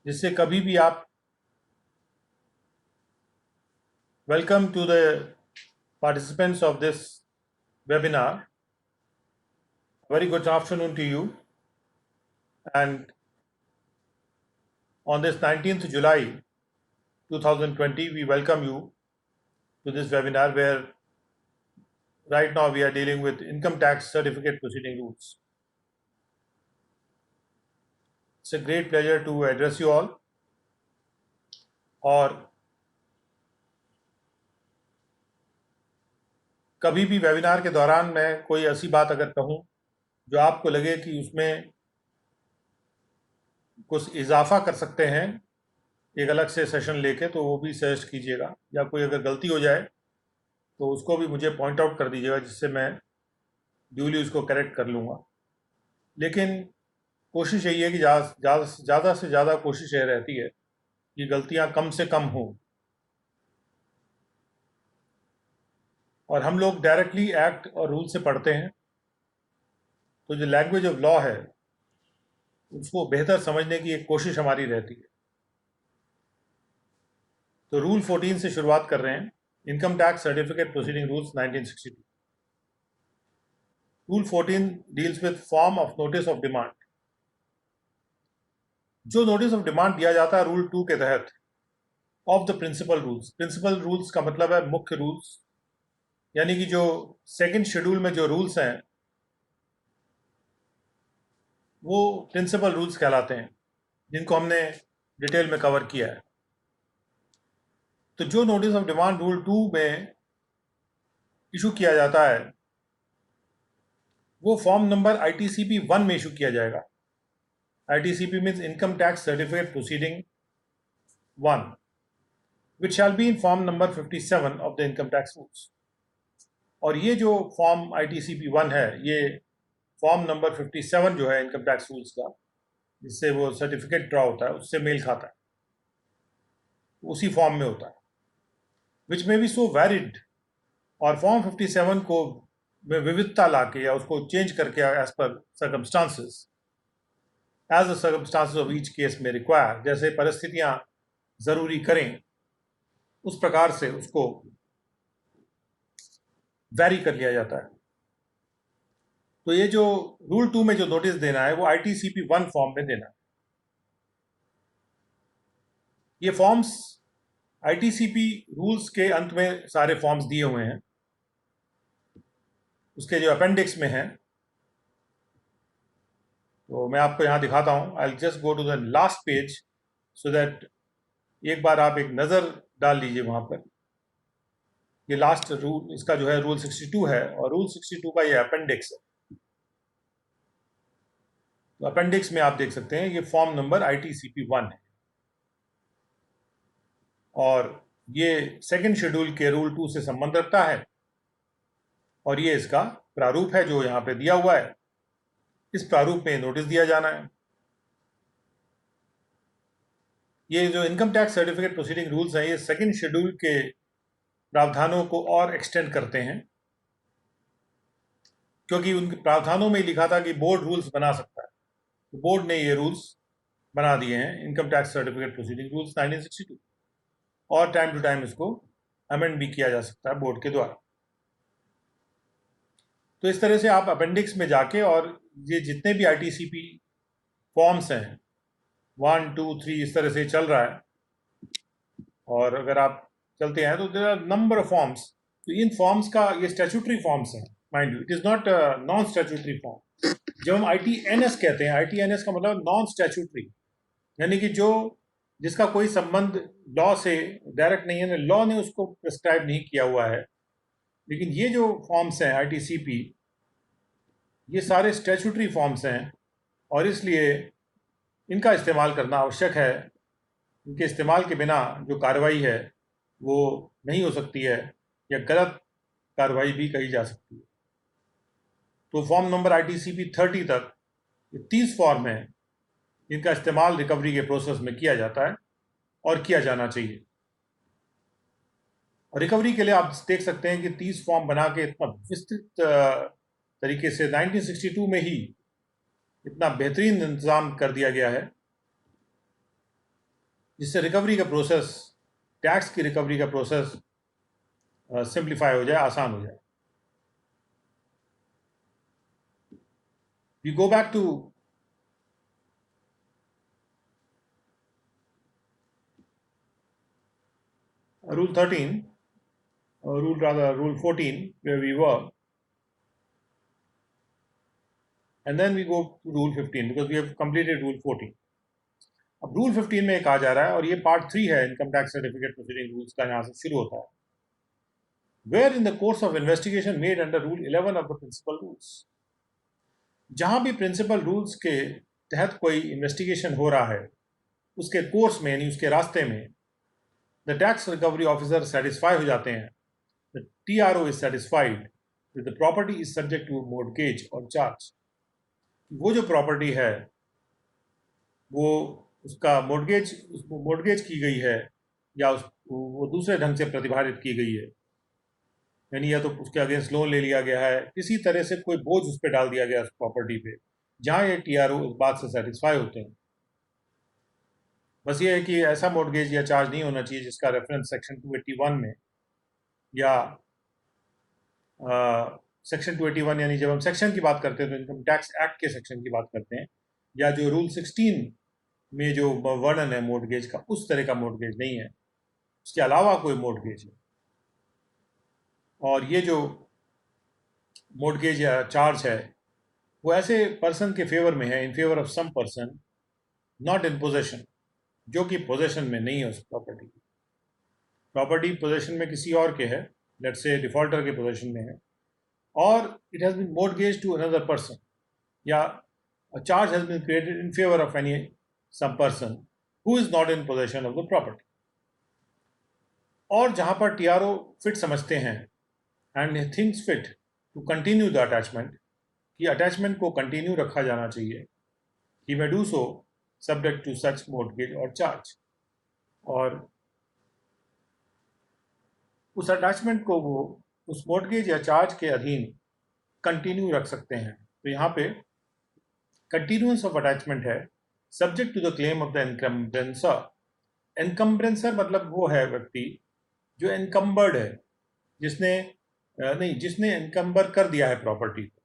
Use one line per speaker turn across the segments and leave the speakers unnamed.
जिससे कभी भी आप welcome to the participants of this webinar. Very good afternoon to you. And on this 19th July 2020, we welcome you to this webinar where right now we are dealing with income tax certificate proceeding rules. It's a great pleasure to address you all. और कभी भी webinar के दौरान मैं कोई ऐसी बात अगर कहूँ जो आपको लगे कि उसमें कुछ इजाफा कर सकते हैं एक अलग से सेशन लेके, तो वो भी सजेस्ट कीजिएगा, या कोई अगर गलती हो जाए तो उसको भी मुझे पॉइंट आउट कर दीजिएगा, जिससे मैं ड्यूली उसको करेक्ट कर लूँगा। लेकिन कोशिश यही है कि ज़्यादा से ज़्यादा कोशिश यह रहती है कि गलतियाँ कम से कम हों। और हम लोग डायरेक्टली एक्ट और रूल से पढ़ते हैं, तो जो लैंग्वेज ऑफ लॉ है उसको बेहतर समझने की एक कोशिश हमारी रहती है। तो रूल 14 से शुरुआत कर रहे हैं, income tax certificate proceeding rules 1962। Rule 14 deals with form of notice of demand. जो नोटिस ऑफ डिमांड दिया जाता है रूल 2 के तहत of the principal rules. Principal rules का मतलब है मुख्य रूल्स, यानी कि जो सेकंड शेड्यूल में जो रूल्स हैं वो प्रिंसिपल रूल्स कहलाते हैं, जिनको हमने डिटेल में कवर किया है। तो जो नोटिस ऑफ डिमांड रूल 2 में इशू किया जाता है वो फॉर्म नंबर ITCP 1 में इशू किया जाएगा। ITCP means income tax certificate proceeding 1, which shall be in form number 57 of the income tax rules। और ये जो फॉर्म ITCP 1 है, ये फॉर्म नंबर 57 जो है इनकम टैक्स रूल्स का, जिससे वो सर्टिफिकेट ड्रा होता है, उससे मेल खाता है, उसी फॉर्म में होता है, विच में बी सो वैरिड। और फॉर्म 57 को में विविधता लाके या उसको चेंज करके as per circumstances, as the circumstances of each case में रिक्वायर, जैसे परिस्थितियां जरूरी करें उस प्रकार से उसको वैरी कर लिया जाता है। तो ये जो रूल 2 में जो नोटिस देना है वो ITCP 1 फॉर्म में देना है। ये फॉर्म्स ITCP रूल्स के अंत में सारे फॉर्म्स दिए हुए हैं, उसके जो अपेंडिक्स में है, तो मैं आपको यहाँ दिखाता हूँ। I just go to the last page so that एक बार आप एक नज़र डाल लीजिए वहाँ पर। ये लास्ट रूल इसका जो है रूल 62 है, और रूल 62 का ये अपेंडिक्स है। तो अपेंडिक्स में आप देख सकते हैं ये फॉर्म नंबर ITCP 1 है, और ये सेकंड शेड्यूल के रूल 2 से संबंध रखता है, और ये इसका प्रारूप है जो यहाँ पे दिया हुआ है। इस प्रारूप में नोटिस दिया जाना है। ये जो income tax certificate proceeding rules हैं, ये सेकंड शेड्यूल के प्रावधानों को और एक्सटेंड करते हैं, क्योंकि उनके प्रावधानों में लिखा था कि बोर्ड रूल्स बना सकता है, तो बोर्ड ने ये रूल्स बना दिए हैं, income tax certificate proceeding rules 1962, और टाइम टू टाइम इसको अमेंड भी किया जा सकता है बोर्ड के द्वारा। तो इस तरह से आप अपेंडिक्स में जाके, और ये जितने भी ITCP फॉर्म्स हैं 1, 2, 3 इस तरह से चल रहा है, और अगर आप चलते हैं तो there are number of forms. तो इन फॉर्म्स का ये स्टैट्यूटरी फॉर्म्स हैं, mind you, it is not non statutory form. जब हम ITNS कहते हैं, ITNS का मतलब नॉन स्टैट्यूटरी, यानी कि जो जिसका कोई संबंध लॉ से डायरेक्ट नहीं है, लॉ ने उसको प्रिस्क्राइब नहीं किया हुआ है। लेकिन ये जो फॉर्म्स हैं ITCP, ये सारे स्टैट्यूटरी फॉर्म्स हैं, और इसलिए इनका इस्तेमाल करना आवश्यक है। इनके इस्तेमाल के बिना जो कार्रवाई है वो नहीं हो सकती है, या गलत कार्रवाई भी कही जा सकती है। तो फॉर्म नंबर ITCP 30 तक ये 30 फॉर्म हैं जिनका इस्तेमाल रिकवरी के प्रोसेस में किया जाता है और किया जाना चाहिए। और रिकवरी के लिए आप देख सकते हैं कि 30 फॉर्म बना के इतना विस्तृत तरीके से 1962 में ही इतना बेहतरीन इंतज़ाम कर दिया गया है जिससे रिकवरी का प्रोसेस, टैक्स की रिकवरी का प्रोसेस सिंप्लीफाई हो जाए, आसान हो जाए. We go back to Rule 13, or Rule 14, where we were, and then we go to Rule 15 because we have completed Rule 14. अब Rule 15 में एक आ जा रहा है, और ये Part 3 है income tax certificate proceeding rules का, यहाँ से शुरू होता है. Where in the course of investigation made under Rule 11 of the Principal Rules, जहाँ भी प्रिंसिपल रूल्स के तहत कोई इन्वेस्टिगेशन हो रहा है, उसके कोर्स में यानी उसके रास्ते में the tax recovery officer satisfy हो जाते हैं, the TRO is satisfied that the property is subject to mortgage और चार्ज. वो जो प्रॉपर्टी है वो उसका मॉर्गेज की गई है, या वो दूसरे ढंग से प्रतिभारित की गई है, यानी या तो उसके अगेंस्ट लोन ले लिया गया है, किसी तरह से कोई बोझ उस पर डाल दिया गया उस प्रॉपर्टी पे, जहाँ ये TRO इस बात से सेटिस्फाई होते हैं. बस ये है कि ऐसा मॉर्गेज या चार्ज नहीं होना चाहिए जिसका रेफरेंस सेक्शन 281 में, या सेक्शन 281 यानी जब हम सेक्शन की बात करते हैं तो इनकम टैक्स एक्ट के सेक्शन की बात करते हैं, या जो रूल 16 में जो वर्णन है मॉर्गेज का, उस तरह का मॉर्गेज नहीं है, उसके अलावा कोई मॉर्गेज है. और ये जो मॉर्गेज या चार्ज है वो ऐसे पर्सन के फेवर में है, in favour of some person not in possession, जो कि पोजेशन में नहीं है उस प्रॉपर्टी की. प्रॉपर्टी पोजेशन में किसी और के है, लेट्स से डिफॉल्टर के पोजेशन में है, और it has been mortgage to another person, या a charge has been created in favor of some person who is not in possession of the property. और जहाँ पर TRO फिट समझते हैं and thinks fit to continue the attachment, कि attachment को continue रखा जाना चाहिए, he may do so subject to such mortgage और चार्ज, और उस अटैचमेंट को वो उस mortgage या चार्ज के अधीन कंटिन्यू रख सकते हैं. तो यहाँ पे कंटिन्यूएंस ऑफ अटैचमेंट है subject to the claim of the encumbrancer. Encumbrancer मतलब वो है व्यक्ति जो एनकम्बर्ड है, जिसने एनकम्बर कर दिया है प्रॉपर्टी को,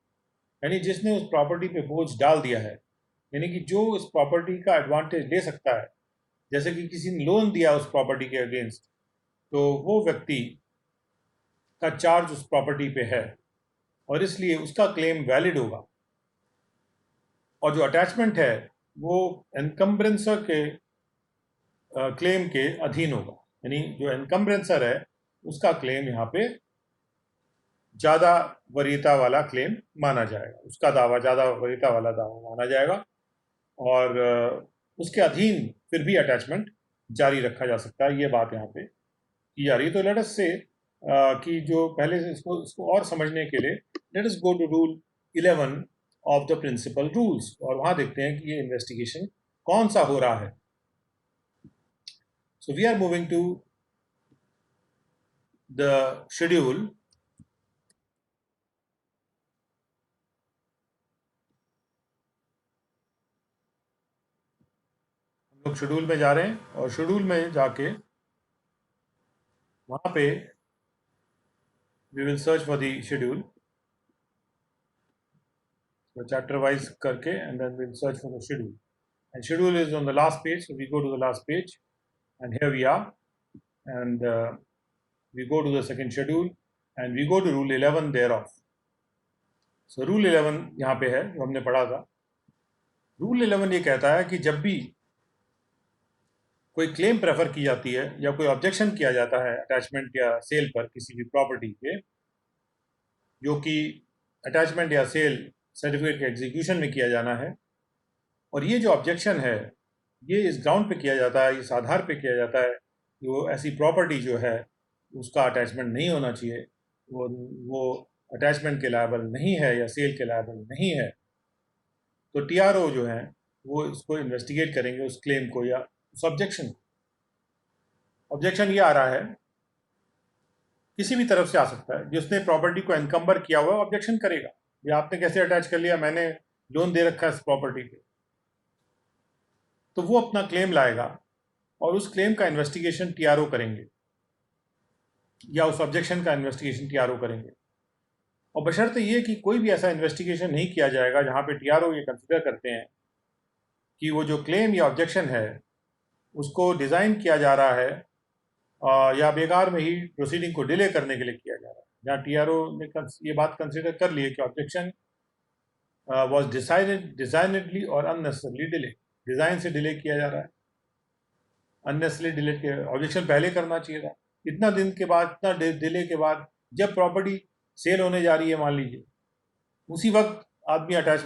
यानी जिसने उस प्रॉपर्टी पे बोझ डाल दिया है, यानी कि जो उस प्रॉपर्टी का एडवांटेज ले सकता है, जैसे कि किसी ने लोन दिया उस प्रॉपर्टी के अगेंस्ट, तो वो व्यक्ति का चार्ज उस प्रॉपर्टी पे है और इसलिए उसका क्लेम वैलिड होगा. और जो अटैचमेंट है वो एनकम्ब्रेंसर के क्लेम के अधीन होगा, यानी जो एनकम्ब्रेंसर है उसका क्लेम यहाँ पे ज़्यादा वरीयता वाला क्लेम माना जाएगा, उसका दावा ज़्यादा वरीयता वाला दावा माना जाएगा, और उसके अधीन फिर भी अटैचमेंट जारी रखा जा सकता है. ये बात यहाँ पे की जा रही है. तो लेट अस से कि जो पहले से इसको और समझने के लिए let us go to rule 11 of the principal rules, और वहाँ देखते हैं कि ये इन्वेस्टिगेशन कौन सा हो रहा है. So we are moving to the schedule. हम लोग शेड्यूल में जा रहे हैं, और शेड्यूल में जाके वहाँ पे we will search for the schedule, so chapter wise करके, and then we'll search for the schedule, and schedule is on the last page, so we go to the last page, and here we are, and we go to the second schedule, and we go to rule 11 thereof. So rule 11 यहाँ पे है जो हमने पढ़ा था. Rule 11 ये कहता है कि जब भी कोई क्लेम प्रेफर की जाती है या कोई ऑब्जेक्शन किया जाता है अटैचमेंट या सेल पर किसी भी प्रॉपर्टी के, जो कि अटैचमेंट या सेल सर्टिफिकेट के एग्जीक्यूशन में किया जाना है, और ये जो ऑब्जेक्शन है ये इस ग्राउंड पे किया जाता है, इस आधार पे किया जाता है कि वो ऐसी प्रॉपर्टी जो है उसका अटैचमेंट नहीं होना चाहिए, वो अटैचमेंट के लायबल नहीं है या सेल के लायबल नहीं है, तो TRO जो है वो इसको इन्वेस्टिगेट करेंगे, उस क्लेम को या उस ऑब्जेक्शन को. ऑब्जेक्शन ये आ रहा है, किसी भी तरफ से आ सकता है, जिसने प्रॉपर्टी को एनकम्बर किया हुआ ऑब्जेक्शन करेगा, ये आपने कैसे अटैच कर लिया, मैंने लोन दे रखा है इस प्रॉपर्टी पे, तो वो अपना क्लेम लाएगा, और उस क्लेम का इन्वेस्टिगेशन टीआरओ करेंगे या उस ऑब्जेक्शन का इन्वेस्टिगेशन टीआरओ करेंगे। और बशर्ते ये कि कोई भी ऐसा इन्वेस्टिगेशन नहीं किया जाएगा जहाँ पे टीआरओ ये कंसिडर करते हैं कि वो जो क्लेम या ऑब्जेक्शन है उसको डिज़ाइन किया जा रहा है या बेकार में ही प्रोसीडिंग को डिले करने के लिए किया जा रहा है, जहाँ टीआरओ ने ये बात कंसिडर कर ली है कि ऑब्जेक्शन वॉज डिजाइनेडली और अननेसेसरली डिले, डिज़ाइन से डिले किया जा रहा है, अननेसेसरली डिले किया। ऑब्जेक्शन पहले करना चाहिए था, इतना दिन के बाद, इतना डिले के बाद, जब प्रॉपर्टी सेल होने जा रही है मान लीजिए, उसी वक्त आदमी अटैच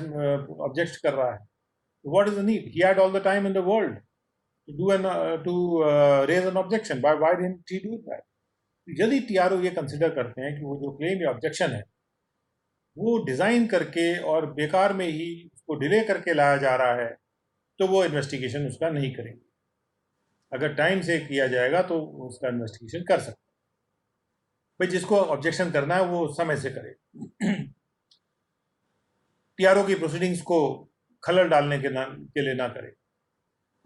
ऑब्जेक्ट कर रहा है। What is the need? He had all the time in the world to raise an objection. Why didn't he do that? यदि टीआरओ ये कंसिडर करते हैं कि वो जो क्लेम या ऑब्जेक्शन है वो डिज़ाइन करके और बेकार में ही उसको डिले करके लाया जा रहा है, तो वो इन्वेस्टिगेशन उसका नहीं करेंगे। अगर टाइम से किया जाएगा तो उसका इन्वेस्टिगेशन कर सकते हैं। भाई जिसको ऑब्जेक्शन करना है वो समय से करे, टीआरओ की प्रोसीडिंग्स को खलल डालने के लिए ना करे।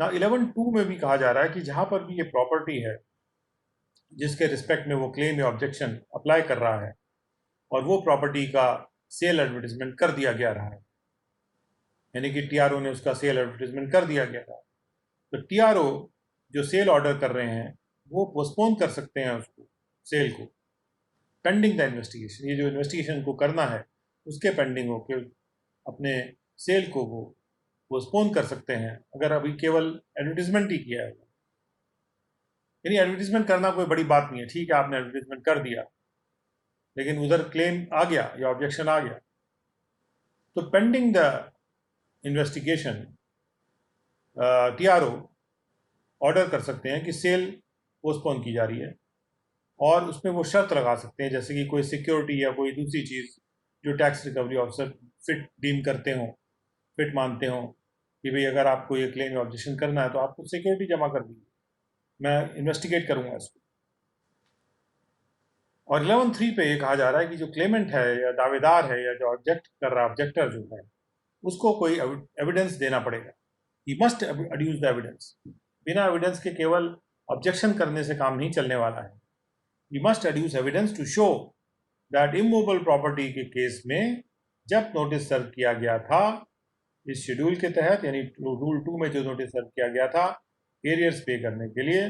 ना 11(2) में भी कहा जा रहा है कि जहां पर भी ये प्रॉपर्टी है जिसके रिस्पेक्ट में वो क्लेम या ऑब्जेक्शन अप्लाई कर रहा है और वो प्रॉपर्टी का सेल एडवर्टीजमेंट कर दिया गया रहा है, यानी कि टीआरओ ने उसका सेल एडवर्टीजमेंट कर दिया गया था, तो टीआरओ जो सेल ऑर्डर कर रहे हैं वो पोस्टपोन कर सकते हैं उसको, सेल को, पेंडिंग द इन्वेस्टिगेशन। ये जो इन्वेस्टिगेशन को करना है उसके पेंडिंग हो के अपने सेल को वो पोस्टपोन कर सकते हैं, अगर अभी केवल एडवर्टीजमेंट ही किया है। यानी एडवर्टीजमेंट करना कोई बड़ी बात नहीं है, ठीक है आपने एडवर्टीजमेंट कर दिया लेकिन उधर क्लेम आ गया या ऑब्जेक्शन आ गया, तो pending the investigation TRO order कर सकते हैं कि सेल पोस्टपोन की जा रही है और उसमें वो शर्त लगा सकते हैं, जैसे कि कोई सिक्योरिटी या कोई दूसरी चीज़ जो tax recovery officer fit deem करते हों, फिट मानते हों कि भाई अगर आपको ये क्लेम या ऑब्जेक्शन करना है तो आपको सिक्योरिटी जमा कर दीजिए, मैं इन्वेस्टिगेट करूंगा इसको। और 11(3) पे ये कहा जा रहा है कि जो क्लेमेंट है या दावेदार है या जो ऑब्जेक्ट कर रहा ऑब्जेक्टर जो है उसको कोई एविडेंस देना पड़ेगा। He must adduce the evidence. बिना एविडेंस के केवल ऑब्जेक्शन करने से काम नहीं चलने वाला है। He must adduce evidence to show that immovable property के केस में जब नोटिस सर्व किया गया था इस शेड्यूल के तहत, यानी रूल 2 में जो नोटिस सर्व किया गया था एरियर्स पे करने के लिए,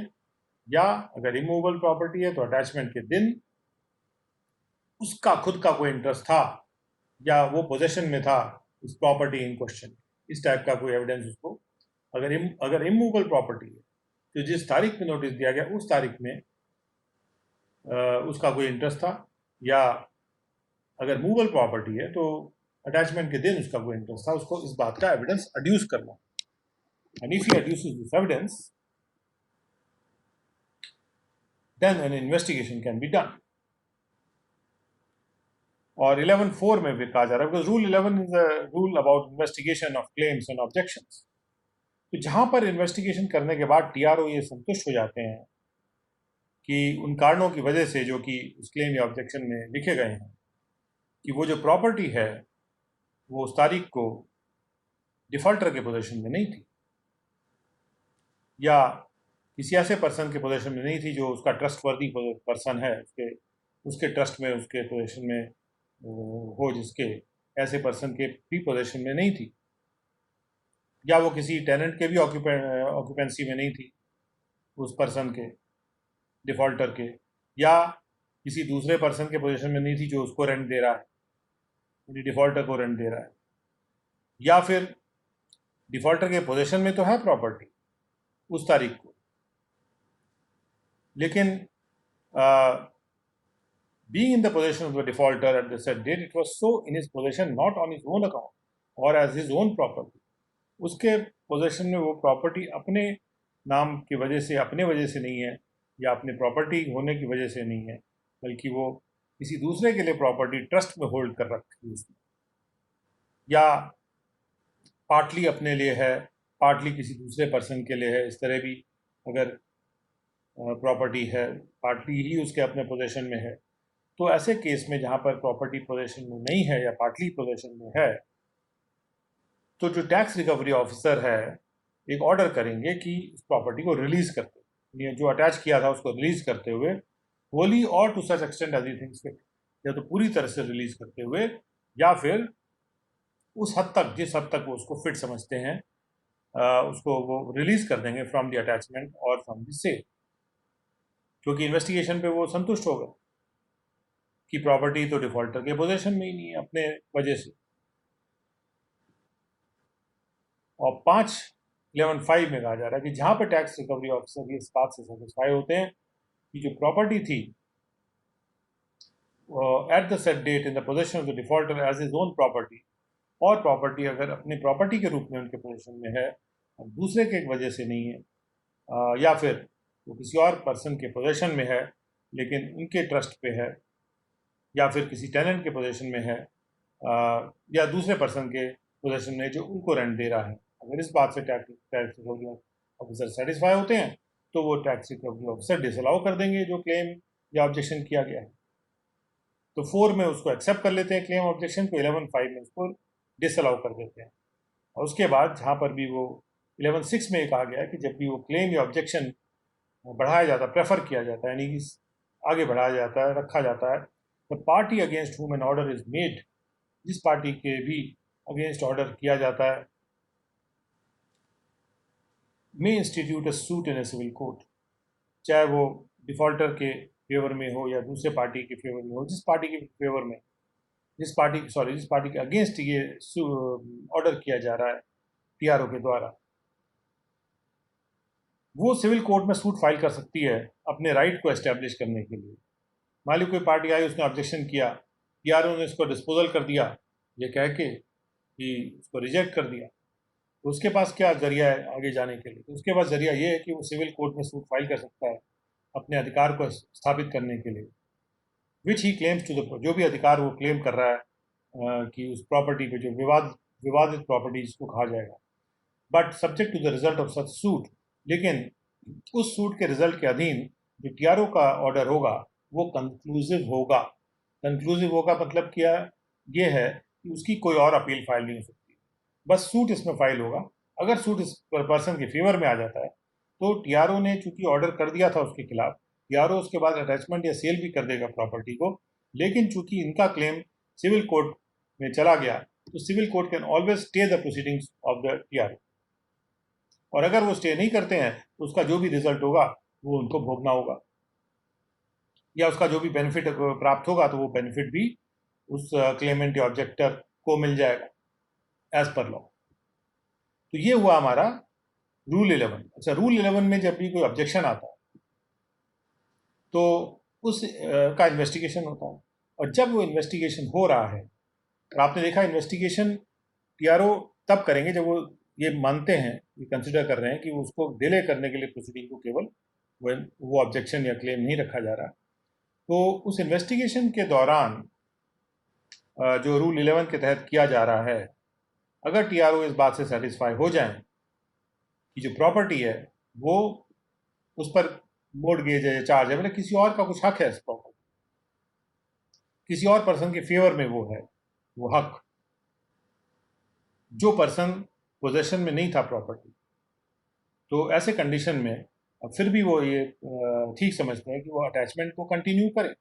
या अगर इमूवेबल प्रॉपर्टी है तो अटैचमेंट के दिन उसका खुद का कोई इंटरेस्ट था या वो पोजेशन में था उस प्रॉपर्टी इन क्वेश्चन, इस टाइप का कोई एविडेंस उसको, अगर इमूवेबल प्रॉपर्टी है तो जिस तारीख में नोटिस दिया गया उस तारीख में उसका कोई इंटरेस्ट था, या अगर मूवेबल प्रॉपर्टी है तो अटैचमेंट के दिन उसका कोई इंटरेस्ट था, उसको इस बात का एविडेंस एड्यूस करना। And if he adduces this evidence then an investigation can be done. और 11(4) में भी कहा जा रहा है, because rule 11 is a rule about investigation of claims and objections. तो जहां पर इन्वेस्टिगेशन करने के बाद टीआरओ ये संतुष्ट हो जाते हैं कि उन कारणों की वजह से जो कि उस क्लेम या ऑब्जेक्शन में लिखे गए हैं कि वो जो प्रॉपर्टी है वो उस तारीख को डिफॉल्टर के पोजीशन में नहीं थी या किसी ऐसे पर्सन के पोजीशन में नहीं थी जो उसका ट्रस्टवर्दी पर्सन है, उसके ट्रस्ट में, उसके पोजीशन में हो, जिसके ऐसे पर्सन के भी पोजीशन में नहीं थी, या वो किसी टेनेंट के भी ऑक्यूपेंसी में नहीं थी उस पर्सन के, डिफॉल्टर के, या किसी दूसरे पर्सन के पोजीशन में नहीं थी जो उसको रेंट दे रहा है, यानी डिफॉल्टर को रेंट दे रहा है, या फिर डिफॉल्टर के पोजीशन में तो है प्रॉपर्टी उस तारीख को, लेकिन being in the possession of the defaulter at the said date, it was so in his possession not on his own account or as his own property. उसके पोजेशन में वो प्रॉपर्टी अपने नाम की वजह से, अपने वजह से नहीं है या अपने प्रॉपर्टी होने की वजह से नहीं है, बल्कि वो किसी दूसरे के लिए प्रॉपर्टी ट्रस्ट में होल्ड कर रखी है उसने, या पार्टली अपने लिए है, पार्टली किसी दूसरे पर्सन के लिए है। इस तरह भी अगर प्रॉपर्टी है, पार्टली ही उसके अपने पोजेशन में है, तो ऐसे केस में जहाँ पर प्रॉपर्टी पोजेशन में नहीं है या पार्टली पोजेशन में है, तो जो टैक्स रिकवरी ऑफिसर है एक ऑर्डर करेंगे कि उस प्रॉपर्टी को रिलीज करते हुए, जो अटैच किया था उसको रिलीज करते हुए, wholly or to such extent as things fit, या तो पूरी तरह से रिलीज करते हुए, या फिर उस हद तक जिस हद तक वो उसको फिट समझते हैं उसको वो रिलीज कर देंगे फ्रॉम द अटैचमेंट और फ्रॉम द सेल, क्योंकि इन्वेस्टिगेशन पे वो संतुष्ट हो गए कि प्रॉपर्टी तो डिफॉल्टर के पोजीशन में ही नहीं है अपने वजह से। और 5(11)(5) में कहा जा रहा है कि जहां पर टैक्स रिकवरी ऑफिसर इस बात से सेटिस्फाई होते हैं कि जो प्रॉपर्टी थी at the set date in the position of the defaulter as his own property, और प्रॉपर्टी अगर अपनी प्रॉपर्टी के रूप में उनके पोजीशन में है और दूसरे के वजह से नहीं है, या फिर वो किसी और पर्सन के पोजीशन में है लेकिन उनके ट्रस्ट पे है, या फिर किसी टेनेंट के पोजीशन में है, या दूसरे पर्सन के पोजीशन में जो उनको रेंट दे रहा है, अगर इस बात से टैक्स रिकवरी ऑफिसर सेटिस्फाई होते हैं तो वो टैक्स रिकवरी ऑफिसर डिसअलाउ कर देंगे जो क्लेम या ऑब्जेक्शन किया गया है। तो 4 में उसको एक्सेप्ट कर लेते हैं क्लेम ऑब्जेक्शन को, 11(5) में उसको डिसअलाउ कर देते हैं। और उसके बाद जहाँ पर भी वो 11(6) में कहा गया है कि जब भी वो क्लेम या ऑब्जेक्शन बढ़ाया जाता है, प्रेफर किया जाता है, यानी कि आगे बढ़ाया जाता है, रखा जाता है, the party against whom an order is made, जिस पार्टी के भी अगेंस्ट ऑर्डर किया जाता है, may institute a suit in a civil court, चाहे वो डिफॉल्टर के फेवर में हो या दूसरे पार्टी के फेवर में हो, जिस पार्टी के फेवर में जिस पार्टी के अगेंस्ट ये ऑर्डर किया जा रहा है टीआरओ के द्वारा, वो सिविल कोर्ट में सूट फाइल कर सकती है अपने राइट को एस्टेब्लिश करने के लिए। मान ली कोई पार्टी आई, उसने ऑब्जेक्शन किया, टीआरओ ने इसको डिस्पोजल कर दिया ये कह के कि उसको रिजेक्ट कर दिया, तो उसके पास क्या जरिया है आगे जाने के लिए? तो उसके पास जरिया ये है कि वो सिविल कोर्ट में सूट फाइल कर सकता है अपने अधिकार को स्थापित करने के लिए, विच ही क्लेम्स टू द, जो भी अधिकार वो क्लेम कर रहा है कि उस प्रॉपर्टी पे जो विवादित प्रॉपर्टी जिसको कहा जाएगा, but subject to the result of such suit, लेकिन उस सूट के रिजल्ट के अधीन जो टीआरओ का ऑर्डर होगा वो कंक्लूसिव होगा। कंक्लूसिव होगा मतलब क्या ये है कि उसकी कोई और अपील फाइल नहीं हो सकती, बस सूट इसमें फाइल होगा। अगर सूट इस पर्सन के फेवर में आ जाता है तो टीआरओ ने चूंकि ऑर्डर कर दिया था उसके खिलाफ, टीआरओ उसके बाद अटैचमेंट या सेल भी कर देगा प्रॉपर्टी को, लेकिन चूंकि इनका क्लेम सिविल कोर्ट में चला गया तो civil court can always stay the proceedings of the TRO, और अगर वो स्टे नहीं करते हैं तो उसका जो भी रिजल्ट होगा वो उनको भोगना होगा, या उसका जो भी बेनिफिट प्राप्त होगा तो वो बेनिफिट भी उस क्लेमेंट या ऑब्जेक्टर को मिल जाएगा एज पर लॉ। तो ये हुआ हमारा रूल 11। अच्छा, रूल 11 में जब भी कोई ऑब्जेक्शन आता है तो उस का इन्वेस्टिगेशन होता है, और जब वो इन्वेस्टिगेशन हो रहा है, और आपने देखा इन्वेस्टिगेशन टीआरओ तब करेंगे जब वो ये मानते हैं, ये कंसिडर कर रहे हैं कि उसको डिले करने के लिए प्रोसीडिंग को केवल वो ऑब्जेक्शन या क्लेम नहीं रखा जा रहा। तो उस इन्वेस्टिगेशन के दौरान जो रूल 11 के तहत किया जा रहा है, अगर टीआरओ इस बात से सेटिस्फाई हो जाए कि जो प्रॉपर्टी है वो उस पर मोर्टगेज है या चार्ज है, मतलब किसी और का कुछ हक है इस प्रॉपर्टी, किसी और पर्सन के फेवर में वो है, वो हक जो पर्सन पोजेशन में नहीं था प्रॉपर्टी, तो ऐसे कंडीशन में फिर भी वो ये ठीक समझते हैं कि वो अटैचमेंट को कंटिन्यू करें।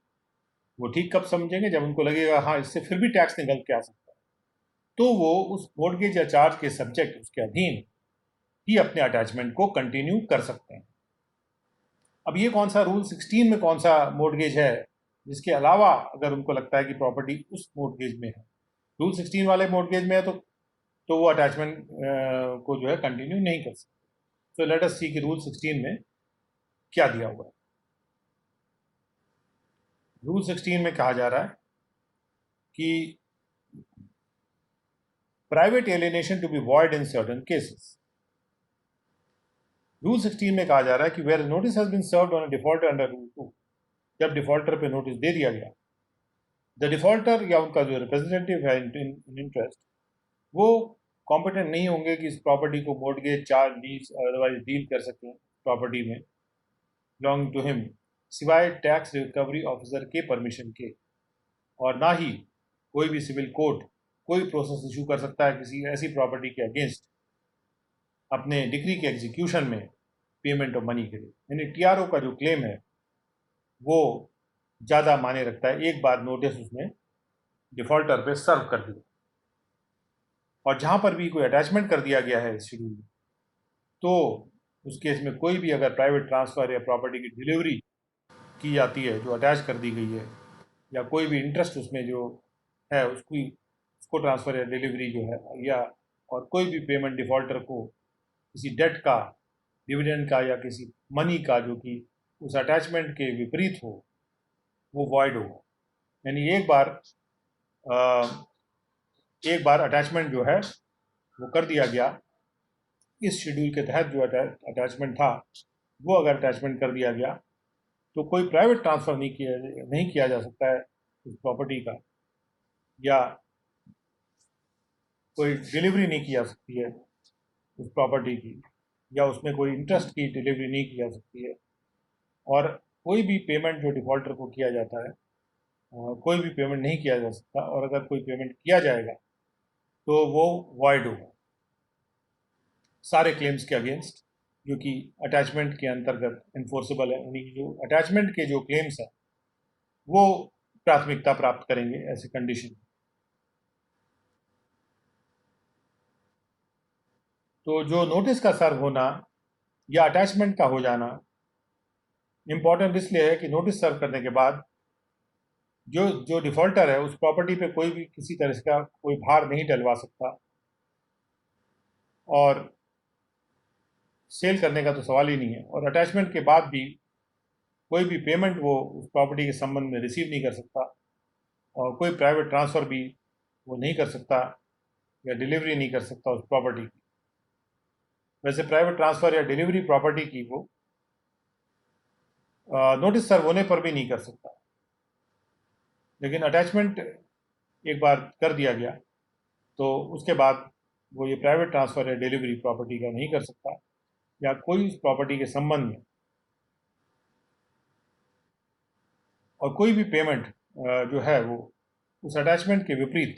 वो ठीक कब समझेंगे? जब उनको लगेगा हाँ इससे फिर भी टैक्स निकल के आ सकता है, तो वो उस मोर्टगेज या चार्ज के सब्जेक्ट, उसके अधीन ही अपने अटैचमेंट को कंटिन्यू कर सकते हैं। अब ये कौन सा रूल 16 में कौन सा मोर्टगेज है जिसके अलावा अगर उनको लगता है कि प्रॉपर्टी उस मोर्टगेज में है, रूल 16 वाले मोर्टगेज में है तो वो अटैचमेंट को जो है कंटिन्यू नहीं कर सकते। सो लेट अस सी कि रूल 16 में क्या दिया हुआ है। रूल 16 में कहा जा रहा है कि private alienation to be void in certain cases. Rule 16 में कहा जा रहा है कि where notice has been served on a defaulter under rule 2, जब डिफॉल्टर पे नोटिस दे दिया गया, द डिफॉल्टर या उनका जो रिप्रेजेंटेटिव है इन इंटरेस्ट, वो कॉम्पिटेंट नहीं होंगे कि इस प्रॉपर्टी को mortgage, charge, lease otherwise deal कर सकें प्रॉपर्टी में बिलोंग टू हिम, सिवाय टैक्स रिकवरी ऑफिसर के परमिशन के, और ना ही कोई भी सिविल कोर्ट कोई प्रोसेस इशू कर सकता है किसी ऐसी प्रॉपर्टी के अगेंस्ट अपने डिक्री के एग्जीक्यूशन में पेमेंट ऑफ मनी के लिए। यानी टीआरओ का जो क्लेम है वो ज़्यादा मायने रखता है एक बार नोटिस उसने डिफॉल्टर पे सर्व कर दिया। और जहाँ पर भी कोई अटैचमेंट कर दिया गया है शेड्यूल में, तो उस केस में कोई भी अगर प्राइवेट ट्रांसफ़र या प्रॉपर्टी की डिलीवरी की जाती है जो अटैच कर दी गई है, या कोई भी इंटरेस्ट उसमें जो है उसको ट्रांसफ़र या डिलीवरी जो है, या और कोई भी पेमेंट डिफ़ॉल्टर को किसी डेट का, डिविडेंड का या किसी मनी का जो कि उस अटैचमेंट के विपरीत हो, वो वॉइड होगा। यानी एक बार अटैचमेंट जो है वो कर दिया गया, इस शेड्यूल के तहत जो अटैचमेंट था वो अगर अटैचमेंट कर दिया गया, तो कोई प्राइवेट ट्रांसफ़र नहीं किया जा सकता है उस प्रॉपर्टी का, या कोई डिलीवरी नहीं की जा सकती है उस प्रॉपर्टी की, या उसमें कोई इंटरेस्ट की डिलीवरी नहीं की जा सकती है। और कोई भी पेमेंट जो डिफ़ॉल्टर को किया जाता है, कोई भी पेमेंट नहीं किया जा सकता, और अगर कोई पेमेंट किया जाएगा तो वो वॉइड होगा सारे क्लेम्स के अगेंस्ट जो कि अटैचमेंट के अंतर्गत इन्फोर्सेबल है। यानी कि जो अटैचमेंट के जो क्लेम्स हैं वो प्राथमिकता प्राप्त करेंगे ऐसे कंडीशन। तो जो नोटिस का सर्व होना या अटैचमेंट का हो जाना इम्पॉर्टेंट इसलिए है कि नोटिस सर्व करने के बाद जो जो डिफ़ॉल्टर है उस प्रॉपर्टी पे कोई भी किसी तरह का कोई भार नहीं डलवा सकता, और सेल करने का तो सवाल ही नहीं है। और अटैचमेंट के बाद भी कोई भी पेमेंट वो उस प्रॉपर्टी के संबंध में रिसीव नहीं कर सकता, और कोई प्राइवेट ट्रांसफ़र भी वो नहीं कर सकता या डिलीवरी नहीं कर सकता उस प्रॉपर्टी की। वैसे प्राइवेट ट्रांसफ़र या डिलीवरी प्रॉपर्टी की वो नोटिस सर्व होने पर भी नहीं कर सकता, लेकिन अटैचमेंट एक बार कर दिया गया तो उसके बाद वो ये प्राइवेट ट्रांसफ़र या डिलीवरी प्रॉपर्टी का नहीं कर सकता, या कोई उस प्रॉपर्टी के संबंध में और कोई भी पेमेंट जो है वो उस अटैचमेंट के विपरीत,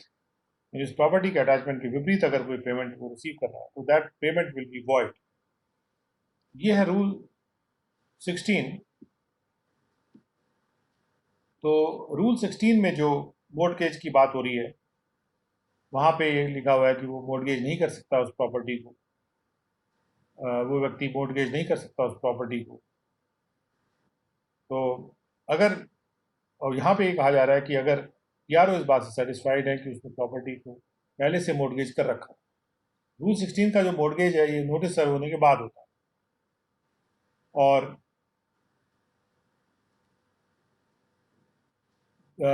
इस प्रॉपर्टी के अटैचमेंट के विपरीत अगर कोई पेमेंट वो रिसीव कर रहा है तो that payment will be void. ये है रूल 16। तो रूल 16 में जो मोर्टगेज की बात हो रही है वहाँ पे ये लिखा हुआ है कि वो मोर्टगेज नहीं कर सकता उस प्रॉपर्टी को, वो व्यक्ति मोर्टगेज नहीं कर सकता उस प्रॉपर्टी को। तो अगर, और यहाँ पे ये कहा जा रहा है कि अगर टीआरओ इस बात से सेटिस्फाइड है कि उसने प्रॉपर्टी को पहले से मोर्टगेज कर रखा। रूल 16 का जो मोर्टगेज है ये नोटिस सर्व होने के बाद होता है, और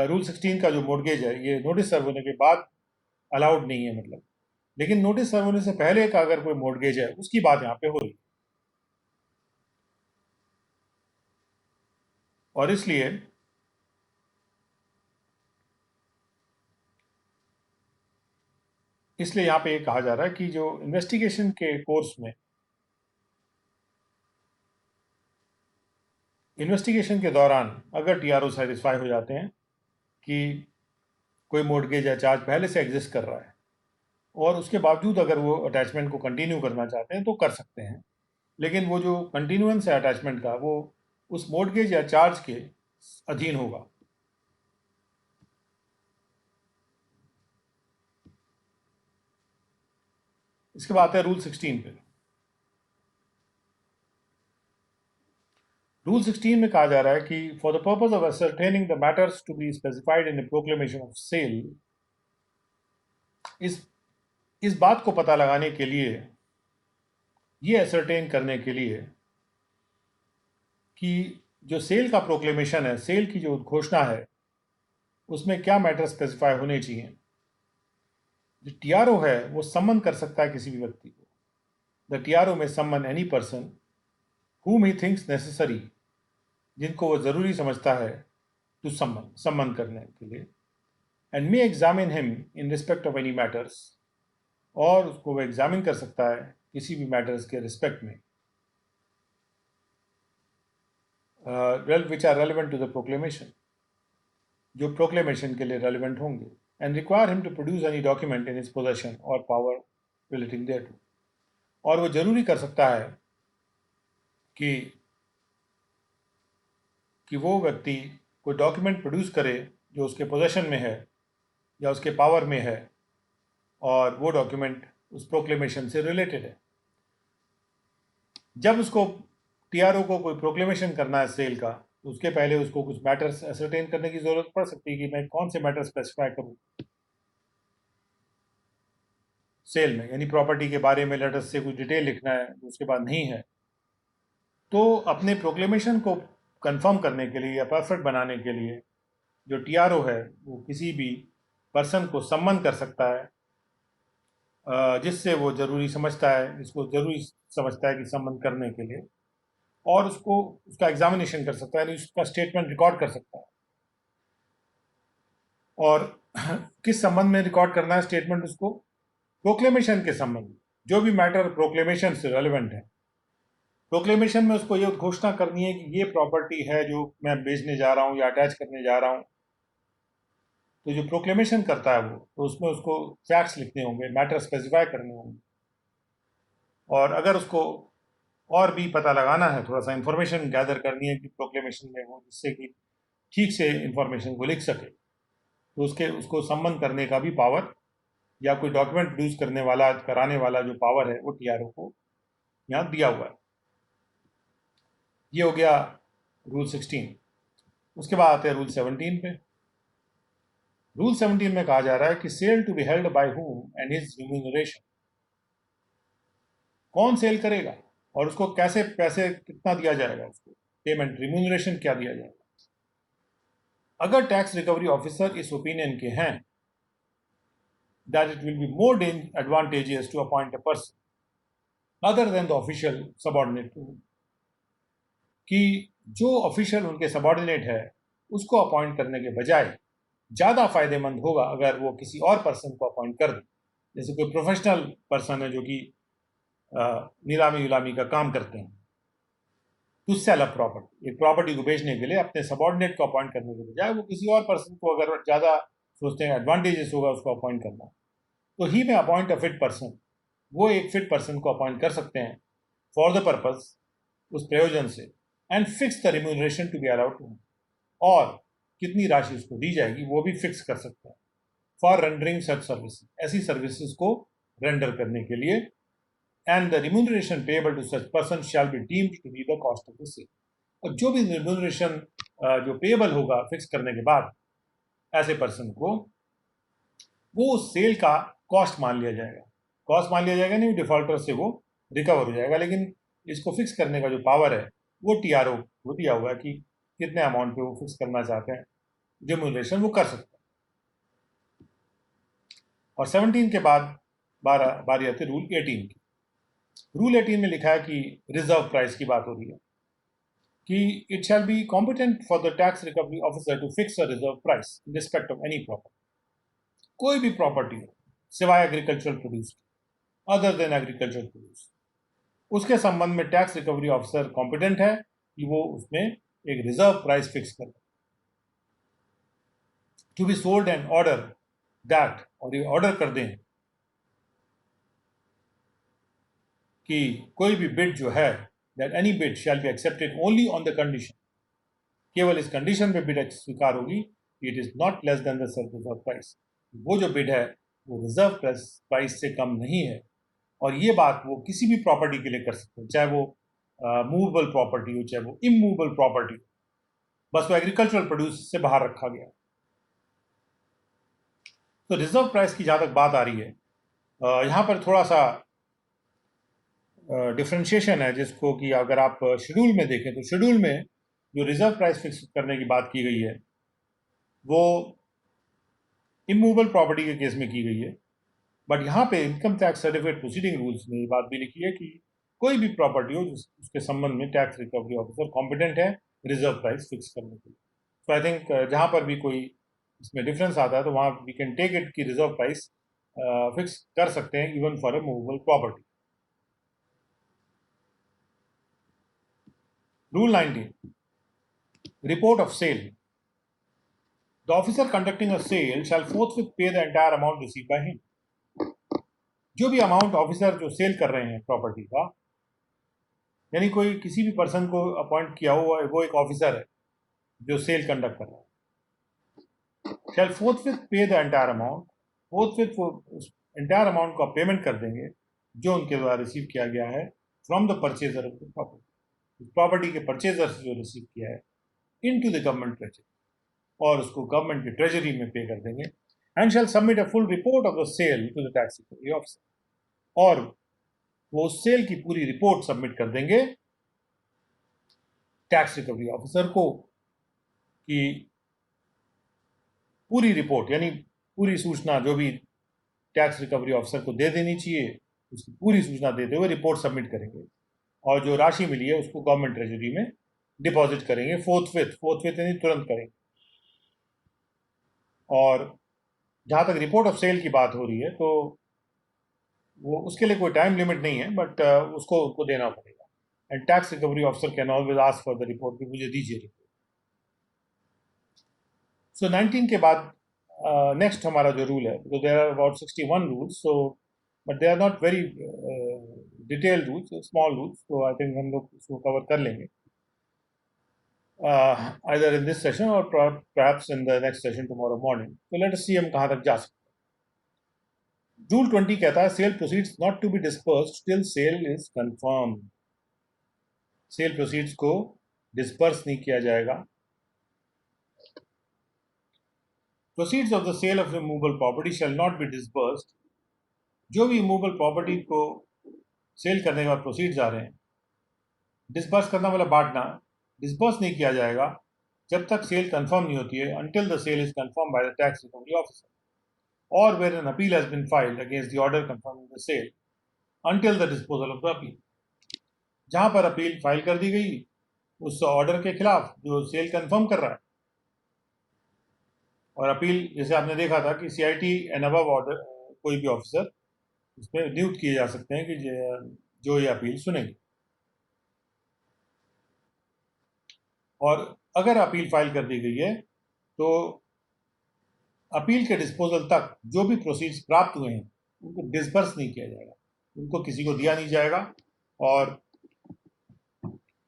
रूल 16 का जो मोर्टगेज है ये नोटिस सर्व होने के बाद अलाउड नहीं है, मतलब। लेकिन नोटिस सर्व होने से पहले का अगर कोई मोर्टगेज है उसकी बात यहाँ पे हो रही है, और इसलिए यहाँ पे ये कहा जा रहा है कि जो इन्वेस्टिगेशन के कोर्स में, इन्वेस्टिगेशन के दौरान अगर टीआरओ सेटिस्फाई हो जाते हैं कि कोई मोर्टगेज या चार्ज पहले से एग्जिस्ट कर रहा है, और उसके बावजूद अगर वो अटैचमेंट को कंटिन्यू करना चाहते हैं तो कर सकते हैं, लेकिन वो जो कंटिन्यूएंस है अटैचमेंट का वो उस मोर्टगेज या चार्ज के अधीन होगा। इसके बाद है रूल 16 पे। रूल 16 में कहा जा रहा है कि for the purpose of ascertaining the matters to be specified in the proclamation of sale, इस बात को पता लगाने के लिए, ये असरटेन करने के लिए कि जो सेल का प्रोक्लेमेशन है, सेल की जो घोषणा है, उसमें क्या मैटर स्पेसिफाई होने चाहिए। जो टीआरओ है वो सम्मन कर सकता है किसी भी व्यक्ति को। द टीआरओ में सम्मन any person whom he thinks necessary, जिनको वो ज़रूरी समझता है टू सम्मन करने के लिए, and may examine him in respect of any matters, और उसको वो एग्जामिन कर सकता है किसी भी मैटर्स के रिस्पेक्ट में which are relevant to the proclamation, जो प्रोक्लेमेशन के लिए रेलिवेंट होंगे, and require him to produce any document in his possession or power relating thereto, और वो ज़रूरी कर सकता है कि वो व्यक्ति कोई डॉक्यूमेंट प्रोड्यूस करे जो उसके पोजेशन में है या उसके पावर में है, और वो डॉक्यूमेंट उस प्रोक्लेमेशन से रिलेटेड है। जब उसको टीआरओ को कोई प्रोक्लेमेशन करना है सेल का, तो उसके पहले उसको कुछ मैटर्स असरटेन करने की ज़रूरत पड़ सकती है कि मैं कौन से मैटर स्पेसिफाई करूँ सेल में, यानी प्रॉपर्टी के बारे में लेटर्स से कुछ डिटेल लिखना है जो उसके बाद नहीं है। तो अपने प्रोक्लेमेशन को कंफर्म करने के लिए या परफेक्ट बनाने के लिए जो टीआरओ है वो किसी भी पर्सन को सम्मन कर सकता है, जिससे वो ज़रूरी समझता है, जिसको ज़रूरी समझता है कि सम्मन करने के लिए, और उसको उसका एग्जामिनेशन कर सकता है, यानी उसका स्टेटमेंट रिकॉर्ड कर सकता है। और किस संबंध में रिकॉर्ड करना है स्टेटमेंट उसको? प्रोक्लेमेशन के संबंध में, जो भी मैटर प्रोक्लेमेशन से रेलिवेंट है। प्रोक्लेमेशन में उसको ये घोषणा करनी है कि ये प्रॉपर्टी है जो मैं बेचने जा रहा हूँ या अटैच करने जा रहा हूँ। तो जो प्रोक्लेमेशन करता है वो, तो उसमें उसको फैक्ट्स लिखने होंगे, मैटर स्पेसिफाई करने होंगे, और अगर उसको और भी पता लगाना है, थोड़ा सा इंफॉर्मेशन गैदर करनी है कि प्रोक्लेमेशन में वो, जिससे कि ठीक से इंफॉर्मेशन को लिख सके, तो उसको सम्मन करने का भी पावर या कोई डॉक्यूमेंट प्रोड्यूस करने वाला, कराने वाला जो पावर है, वो टीआरओ को यहाँ दिया हुआ है। ये हो गया रूल 16। उसके बाद आते हैं रूल 17 पे। रूल 17 में कहा जा रहा है कि sale to be held by whom and his remuneration. कौन सेल करेगा और उसको कैसे पैसे कितना दिया जाएगा, उसको पेमेंट रिम्यूनरेशन क्या दिया जाएगा। अगर टैक्स रिकवरी ऑफिसर इस ओपिनियन के हैं that it will be more advantageous to appoint a person other than the official subordinate to him, कि जो ऑफिशियल उनके सबॉर्डिनेट है उसको अपॉइंट करने के बजाय ज़्यादा फायदेमंद होगा अगर वो किसी और पर्सन को अपॉइंट कर दें। जैसे कोई प्रोफेशनल पर्सन है जो कि नीलामी उलामी का काम करते हैं, टू सेल अ प्रॉपर्टी, एक प्रॉपर्टी को बेचने के लिए अपने सबॉर्डिनेट को अपॉइंट करने के बजाय वो किसी और पर्सन को, अगर ज़्यादा सोचते हैं एडवांटेजेस होगा उसको अपॉइंट करना, तो ही में अपॉइंट अ फिट पर्सन, वो एक फिट पर्सन को अपॉइंट कर सकते हैं फॉर द पर्पज, उस प्रयोजन से, and fix the remuneration to be allowed to, और कितनी राशि उसको दी जाएगी वो भी फिक्स कर सकते हैं फॉर रेंडरिंग सच सर्विस, ऐसी सर्विसेज को रेंडर करने के लिए, and the remuneration payable to such person shall be deemed to be the cost of the sale. और जो भी रिम्यूनरेशन जो पेएबल होगा फिक्स करने के बाद ऐसे पर्सन को, वो सेल का कॉस्ट मान लिया जाएगा। कॉस्ट मान लिया जाएगा नहीं, डिफॉल्टर से वो रिकवर हो जाएगा, लेकिन इसको फिक्स करने का जो पावर है वो टीआरओ को दिया हुआ है कि कितने अमाउंट पे वो फिक्स करना चाहते हैं रिम्यूनरेशन, वो कर सकते हैं। और 17 के बाद बारी आती है रूल 18 की। रूल 18 में लिखा है कि रिजर्व प्राइस की बात हो रही है कि it shall be competent for the tax recovery officer to fix a reserve price in respect of any property. कोई भी प्रॉपर्टी हो सिवाय agricultural produce, other than agricultural produce, उसके संबंध में टैक्स रिकवरी ऑफिसर कॉम्पिटेंट है कि वो उसमें एक रिजर्व प्राइस फिक्स करे, to be sold and order that, और ये ऑर्डर कर दें कि कोई भी बिड जो है, that any bid shall be accepted only on the condition, केवल इस कंडीशन पे बिड स्वीकार होगी, it is not less than the self reserve price, वो जो बिड है वो रिजर्व प्राइस से कम नहीं है। और ये बात वो किसी भी प्रॉपर्टी के लिए कर सकते हैं, चाहे वो मूवेबल प्रॉपर्टी हो, चाहे वो इमूवेबल प्रॉपर्टी हो, बस वो एग्रीकल्चरल प्रोड्यूस से बाहर रखा गया। तो रिजर्व प्राइस की जहाँ तक बात आ रही है, यहाँ पर थोड़ा सा डिफ्रेंशिएशन है, जिसको कि अगर आप शेड्यूल में देखें तो शेड्यूल में जो रिजर्व प्राइस फिक्स करने की बात की गई है वो इमूवेबल प्रॉपर्टी के केस में की गई है। बट यहाँ पे income tax certificate proceeding rules में ये बात भी लिखी है कि कोई भी प्रॉपर्टी हो उसके संबंध में टैक्स रिकवरी ऑफिसर कॉम्पिटेंट है रिजर्व प्राइस फिक्स करने के लिए। तो आई थिंक जहाँ पर भी कोई इसमें डिफरेंस आता है तो वहाँ वी कैन टेक इट कि रिजर्व प्राइस फिक्स कर सकते हैं even for a movable property. Rule 19, report of sale. The officer conducting a sale shall forthwith pay the entire amount received by him. जो भी अमाउंट ऑफिसर जो cell कर रहे हैं प्रॉपर्टी का, यानी कोई किसी भी पर्सन को अपॉइंट किया हुआ है, वो एक ऑफिसर है जो सेल कंडक्ट कर रहा है, शैल फोर्थविथ पे द एंटायर अमाउंट, फोर्थविथ वो उस एंटायर अमाउंट का पेमेंट कर देंगे जो उनके द्वारा रिसीव किया गया है from the purchaser of the property, property के परचेजर से जो रिसीव किया है, इनटू द गवर्नमेंट ट्रेजरी, और उसको गवर्नमेंट की ट्रेजरी में पे कर देंगे, and shall submit a full report of the sale to the tax recovery officer, और वो उस सेल की पूरी रिपोर्ट सबमिट कर देंगे टैक्स रिकवरी ऑफिसर को, कि पूरी रिपोर्ट यानी पूरी सूचना जो भी टैक्स रिकवरी ऑफिसर को दे देनी चाहिए, उसकी पूरी सूचना देते हुए रिपोर्ट सबमिट करेंगे, और जो राशि मिली है उसको गवर्नमेंट ट्रेजरी में डिपॉजिट करेंगे फोर्थविथ यानी तुरंत करेंगे। और जहाँ तक रिपोर्ट ऑफ सेल की बात हो रही है, तो वो उसके लिए कोई टाइम लिमिट नहीं है, बट उसको देना पड़ेगा, and tax recovery officer can always ask for the report कि मुझे दीजिए रिपोर्ट। सो 19 के बाद नेक्स्ट हमारा जो रूल है, तो there are about 61 rules, so but they are not very detailed rules, small rules, तो आई थिंक हम लोग इसको कवर कर लेंगे either in this session or perhaps in the next session tomorrow morning. So let us see हम कहाँ तक जा सकते हैं। रूल 20 कहता है sale proceeds not to be dispersed till sale is confirm, sale proceeds को डिस्पर्स नहीं किया जाएगा। Proceeds of the sale of removable property shall not be dispersed, जो भी रिमूवेबल प्रॉपर्टी को सेल करने के बाद प्रोसीड्स आ रहे हैं, डिस्पर्स करना मतलब बांटना, डिस्पर्स नहीं किया जाएगा जब तक सेल कंफर्म नहीं होती है, until the sale is confirmed by the tax recovery officer, or where an appeal has been filed against the order confirming the sale until the disposal of the appeal, जहां पर appeal file कर दी गई उस order के खिलाफ जो cell confirm कर रहा है, और अपील जैसे आपने देखा था कि CIT एंड अबव ऑर्डर कोई भी ऑफिसर उसमें नियुक्त किए जा सकते हैं कि जो ये अपील सुनेंगे, और अगर अपील फाइल कर दी गई है तो अपील के डिस्पोजल तक जो भी प्रोसीड्स प्राप्त हुए हैं उनको डिस्पर्स नहीं किया जाएगा, उनको किसी को दिया नहीं जाएगा, और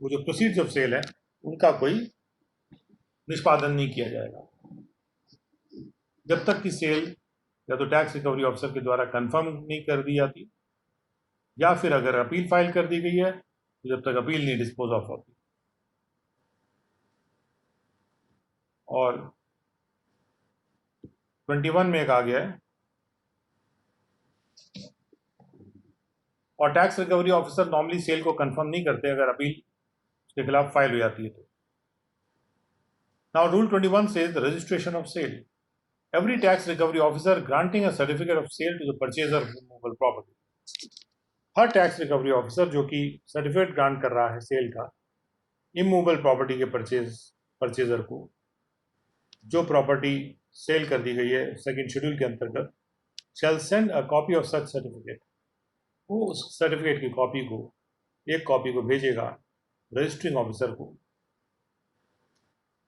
वो जो प्रोसीड्स ऑफ सेल है उनका कोई निष्पादन नहीं किया जाएगा जब तक कि सेल या तो टैक्स रिकवरी ऑफिसर के द्वारा कंफर्म नहीं कर दी जाती, या फिर अगर अपील फाइल कर दी गई है तो जब तक अपील नहीं डिस्पोज ऑफ होती। और 21 में एक आ गया है, और tax recovery officer normally sale को कंफर्म नहीं करते अगर अपील उसके खिलाफ फाइल हो जाती है तो। Now rule 21 says the registration of sale. Every tax recovery officer granting a certificate of sale to the purchaser of movable property. Her tax recovery officer जो कि सर्टिफिकेट ग्रांट कर रहा है सेल का इमूवेबल प्रॉपर्टी के purchaser को, जो property cell कर दी गई है सेकंड शेड्यूल के अंतर्गत, shall send a copy of such certificate, वो उस सर्टिफिकेट की कॉपी को, एक कॉपी को भेजेगा रजिस्टरिंग ऑफिसर को,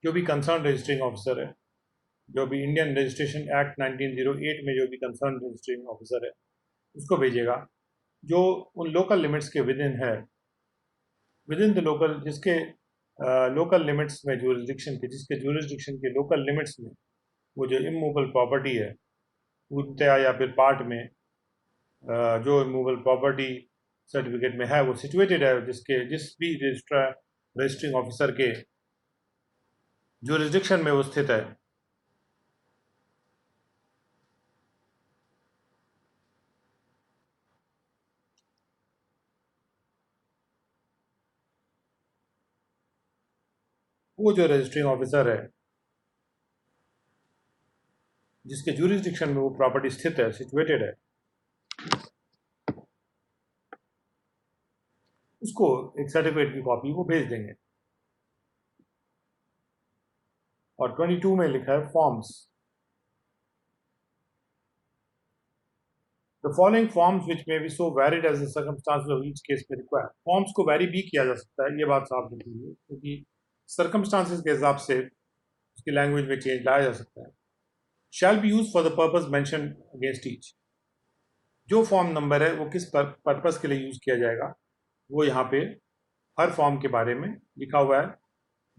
जो भी कंसर्न रजिस्टरिंग ऑफिसर है, जो भी इंडियन रजिस्ट्रेशन एक्ट 1908 में जो भी कंसर्न रजिस्टरिंग ऑफिसर है उसको भेजेगा, जो उन लोकल लिमिट्स के विद इन है, विद इन द लोकल, जिसके लोकल लिमिट्स में ज्यूरिसडिक्शन के, जिसके ज्यूरिसडिक्शन के लोकल लिमिट्स में वो जो इमूवेबल प्रॉपर्टी है पूर्णतया या फिर पार्ट में जो इमूवेबल प्रॉपर्टी सर्टिफिकेट में है वो सिचुएटेड है, जिस भी रजिस्टरिंग ऑफिसर के ज्यूरिसडिक्शन में वो स्थित है। वो जो रजिस्टरिंग ऑफिसर है जिसके ज्यूरिसडिक्शन में वो प्रॉपर्टी स्थित है, सिचुएटेड है, उसको एक सर्टिफिकेट की कॉपी वो भेज देंगे। और 22 में लिखा है forms, the following forms which may be so varied as the circumstances of each case में रिक्वायर। फॉर्म्स को वेरी भी किया जा सकता है, ये बात साफ लिखी हुई है, क्योंकि सर्कमस्टांसेस के हिसाब से उसकी लैंग्वेज में चेंज लाया जा सकता है। Shall be use for the purpose mention against each, जो फॉर्म नंबर है वो किस पर्पस के लिए यूज़ किया जाएगा वो यहाँ पे हर फॉर्म के बारे में लिखा हुआ है,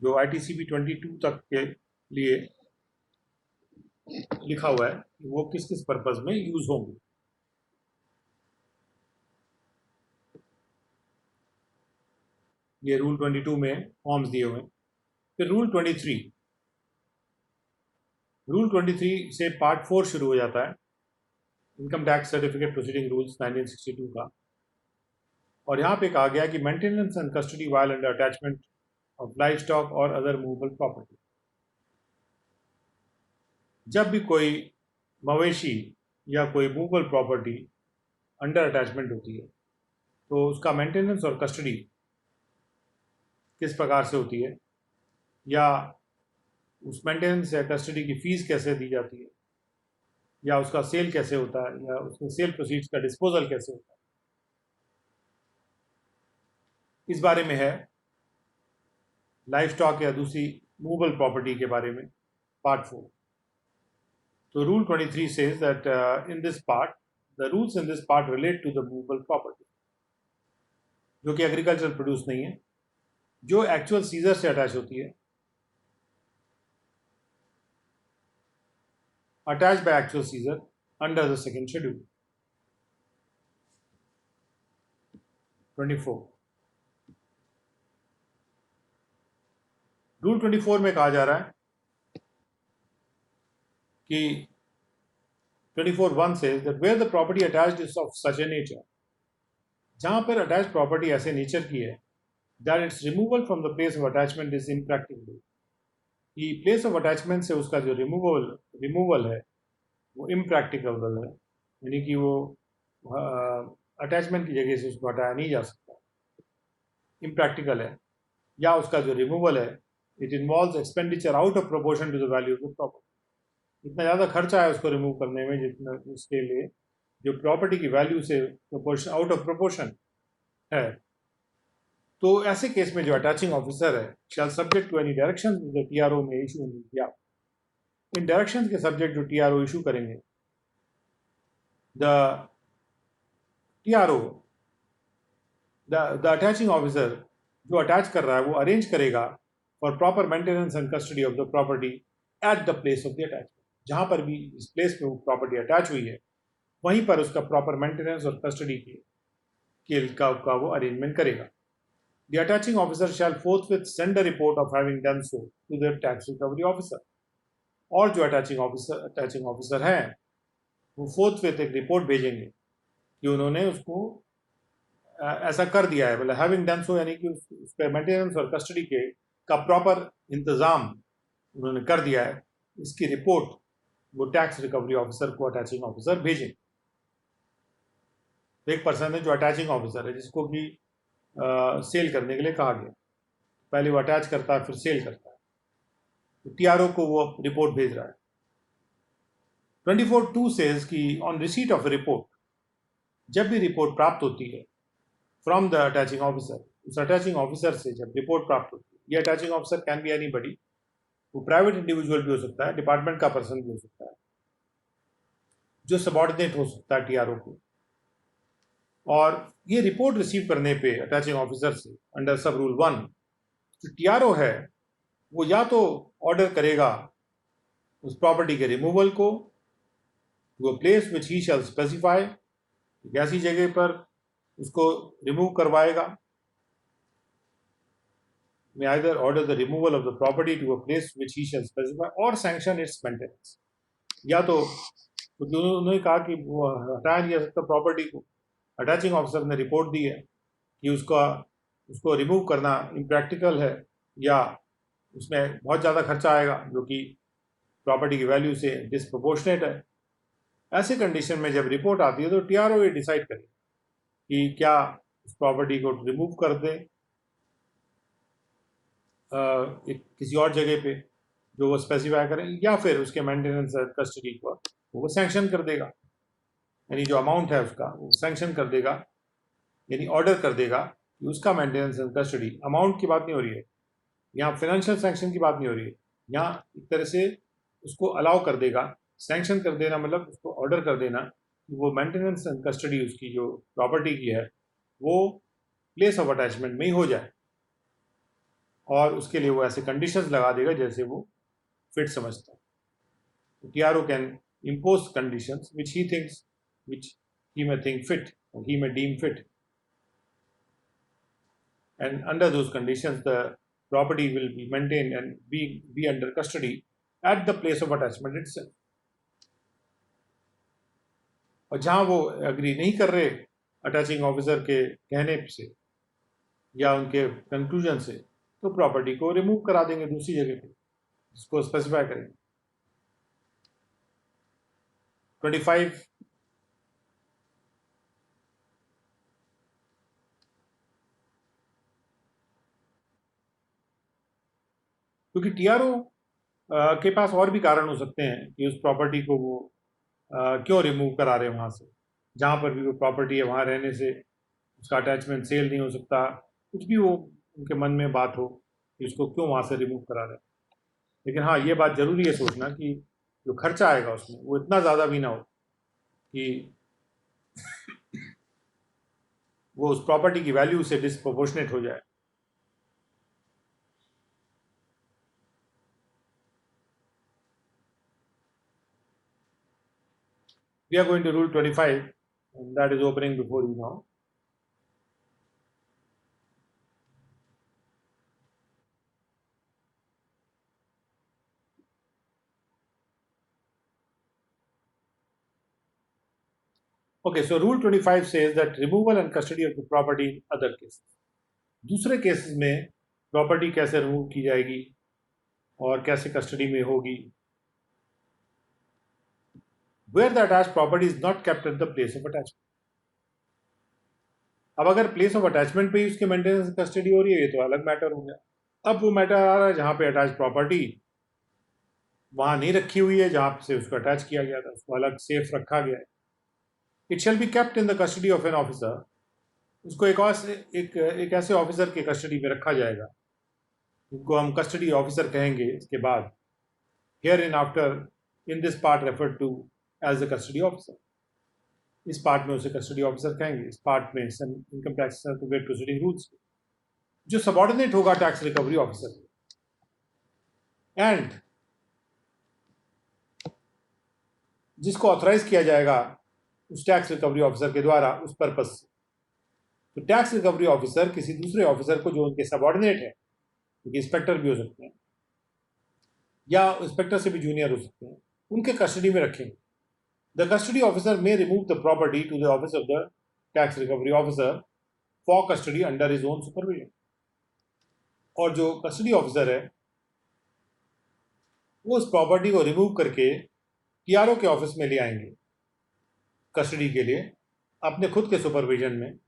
जो ITCP 22 तक के लिए लिखा हुआ है कि वो किस किस पर्पस में यूज होंगे। ये रूल 22 में फॉर्म्स दिए हुए हैं। फिर रूल 23, रूल 23 से पार्ट 4 शुरू हो जाता है, income tax certificate proceeding rules 1962 का। और यहाँ पे कहा गया कि maintenance and custody while under attachment of live stock और अदर मूवेबल प्रॉपर्टी। जब भी कोई मवेशी या कोई मूवेबल प्रॉपर्टी अंडर अटैचमेंट होती है तो उसका मेंटेनेंस और कस्टडी किस प्रकार से होती है, या उस मेंटेनेंस या कस्टडी की फीस कैसे दी जाती है, या उसका सेल कैसे होता है, या उसके सेल प्रोसीड्स का डिस्पोजल कैसे होता है, इस बारे में है। लाइव स्टॉक या दूसरी मूवेबल प्रॉपर्टी के बारे में पार्ट 4। तो rule 23 says that in this part, the rules in this part relate to the movable property, जो कि एग्रीकल्चरल प्रोड्यूस नहीं है, जो एक्चुअल सीजर से अटैच होती है, attached by actual seizure under the second schedule 24। Rule 24 में कहा जा रहा है कि 24(1) says that where the property attached is of such a nature, जहां पर अटैच प्रॉपर्टी ऐसे नेचर की है that its removal from the place of attachment is impracticable, कि प्लेस ऑफ अटैचमेंट से उसका जो रिमूवल है वो इम्प्रैक्टिकेबल है, यानी कि वो अटैचमेंट की जगह से उसको हटाया नहीं जा सकता, इम्प्रैक्टिकल है, या उसका जो रिमूवल है it involves expenditure out of proportion to the value of the property, इतना ज़्यादा खर्चा है उसको रिमूव करने में जितना उसके लिए जो प्रॉपर्टी की वैल्यू से प्रोपोर्शन आउट ऑफ प्रोपोर्शन है। तो ऐसे केस में जो अटैचिंग ऑफिसर है शैल सब्जेक्ट टू एनी डायरेक्शन जो TRO में इशू किया, इन डायरेक्शंस के सब्जेक्ट जो TRO इशू करेंगे, the TRO the attaching officer जो अटैच कर रहा है वो अरेंज करेगा for proper maintenance and custody of the property at the place of the attachment, जहां पर भी इस प्लेस में वो प्रॉपर्टी अटैच हुई है वहीं पर उसका प्रॉपर मेंटेनेंस और कस्टडी का वो अरेंजमेंट करेगा। The attaching officer shall forthwith send a report of having done so to the tax recovery officer, और जो अटैचिंग ऑफिसर हैं वो forthwith एक रिपोर्ट भेजेंगे कि उन्होंने उसको ऐसा कर दिया है, मतलब हैविंग डन सो यानी कि उसके मेंटेनेंस और कस्टडी के का प्रॉपर इंतजाम उन्होंने कर दिया है, इसकी रिपोर्ट वो टैक्स रिकवरी ऑफिसर को अटैचिंग ऑफिसर भेजें। तो एक पर्सन है जो अटैचिंग ऑफिसर है जिसको कि सेल करने के लिए कहा गया, पहले वो अटैच करता है फिर सेल करता है, तो TRO को वो रिपोर्ट भेज रहा है। 24(2) सेज कि ऑन रिसीट ऑफ रिपोर्ट, जब भी रिपोर्ट प्राप्त होती है फ्रॉम द अटैचिंग ऑफिसर, उस अटैचिंग ऑफिसर से जब रिपोर्ट प्राप्त होती है, ये attaching officer can be anybody, वो प्राइवेट इंडिविजुअल भी हो सकता है, डिपार्टमेंट का पर्सन भी हो सकता है, जो सबॉर्डिनेट हो सकता है TRO को, और ये रिपोर्ट रिसीव करने पे अटैचिंग ऑफिसर से अंडर सब रूल 1 जो TRO है वो या तो ऑर्डर करेगा उस प्रॉपर्टी के रिमूवल को to a place which he shall specify, एक ऐसी जगह पर उसको रिमूव करवाएगा, may either order the removal of the property to a place which he shall specify or sanction its maintenance, या तो उन्होंने कहा कि वो हटाया नहीं जा सकता प्रॉपर्टी को, अटैचिंग ऑफिसर ने रिपोर्ट दी है कि उसको रिमूव करना इम्प्रैक्टिकल है या उसमें बहुत ज़्यादा खर्चा आएगा जो कि प्रॉपर्टी की वैल्यू से डिसप्रोपोर्शनेट है। ऐसे कंडीशन में जब रिपोर्ट आती है तो TRO ये डिसाइड करे कि क्या उस प्रॉपर्टी को रिमूव कर दे किसी और जगह पे जो वो स्पेसिफाई करें, या फिर उसके मेंटेनेंस कस्टडी को वो सैंक्शन कर देगा, यानी जो अमाउंट है उसका वो सैंक्शन कर देगा, यानी ऑर्डर कर देगा कि उसका मेंटेनेंस एंड कस्टडी, अमाउंट की बात नहीं हो रही है यहाँ, फाइनेंशियल सैंक्शन की बात नहीं हो रही है यहाँ, एक तरह से उसको अलाउ कर देगा। सैंक्शन कर देना मतलब उसको ऑर्डर कर देना वो मेंटेनेंस एंड कस्टडी उसकी जो प्रॉपर्टी की है वो प्लेस ऑफ अटैचमेंट में ही हो जाए, और उसके लिए वो ऐसे कंडीशंस लगा देगा जैसे वो फिट समझता है। TRO can impose conditions which he may think fit or he may deem fit, and under those conditions the property will be maintained and be under custody at the place of attachment itself. और जहां वो agree नहीं कर रहे attaching officer के कहने से या उनके कंक्लूजन से, तो प्रॉपर्टी को रिमूव करा देंगे दूसरी जगह पे, इसको स्पेसिफाई करेंगे। 25 क्योंकि टीआरओ के पास और भी कारण हो सकते हैं कि उस प्रॉपर्टी को वो क्यों रिमूव करा रहे हैं वहाँ से, जहाँ पर भी वो प्रॉपर्टी है वहाँ रहने से उसका अटैचमेंट सेल नहीं हो सकता, कुछ भी वो उनके मन में बात हो कि उसको क्यों वहाँ से रिमूव करा रहे हैं। लेकिन हाँ, ये बात जरूरी है सोचना कि जो खर्चा आएगा उसमें वो इतना ज़्यादा भी ना हो कि वो उस प्रॉपर्टी की वैल्यू से डिस्प्रोपोर्शनेट हो जाए। We are going to rule 25, and that is opening before you now. Okay, so rule 25 says that removal and custody of the property in other cases. दूसरे केसेस में प्रॉपर्टी कैसे remove की जाएगी और कैसे कस्टडी में होगी, where the attached property is not kept at the place of attachment. अब अगर प्लेस ऑफ अटैचमेंट पे ही उसके मेंटेनेंस कस्टडी हो रही है, ये तो अलग मैटर हो गया। अब वो मैटर आ रहा है जहाँ पे अटैच प्रॉपर्टी वहाँ नहीं रखी हुई है जहाँ से उसको अटैच किया गया था, उसको अलग सेफ रखा गया है। It shall be kept in the custody of an officer, उसको एक ऐसे ऑफिसर के कस्टडी में रखा जाएगा जिनको हम कस्टडी ऑफिसर कहेंगे इसके बाद। Hereinafter in this part refer to as the custody officer, इस पार्ट में उसे कस्टडी ऑफिसर कहेंगे। इस पार्ट में income tax certificate proceeding rules जो सबऑर्डिनेट होगा टैक्स रिकवरी ऑफिसर एंड जिसको ऑथराइज किया जाएगा उस टैक्स रिकवरी ऑफिसर के द्वारा उस पर्पस से। तो टैक्स रिकवरी ऑफिसर किसी दूसरे ऑफिसर को जो उनके सबऑर्डिनेट है, क्योंकि इंस्पेक्टर भी हो सकते हैं या इंस्पेक्टर से भी जूनियर हो सकते हैं, उनके कस्टडी में रखेंगे। The custody officer may remove the property to the office of the tax recovery officer for custody under his own supervision. और जो कस्टडी ऑफिसर है वो उस प्रॉपर्टी को रिमूव करके टीआरओ के ऑफिस में ले आएंगे कस्टडी के लिए अपने खुद के सुपरविजन में,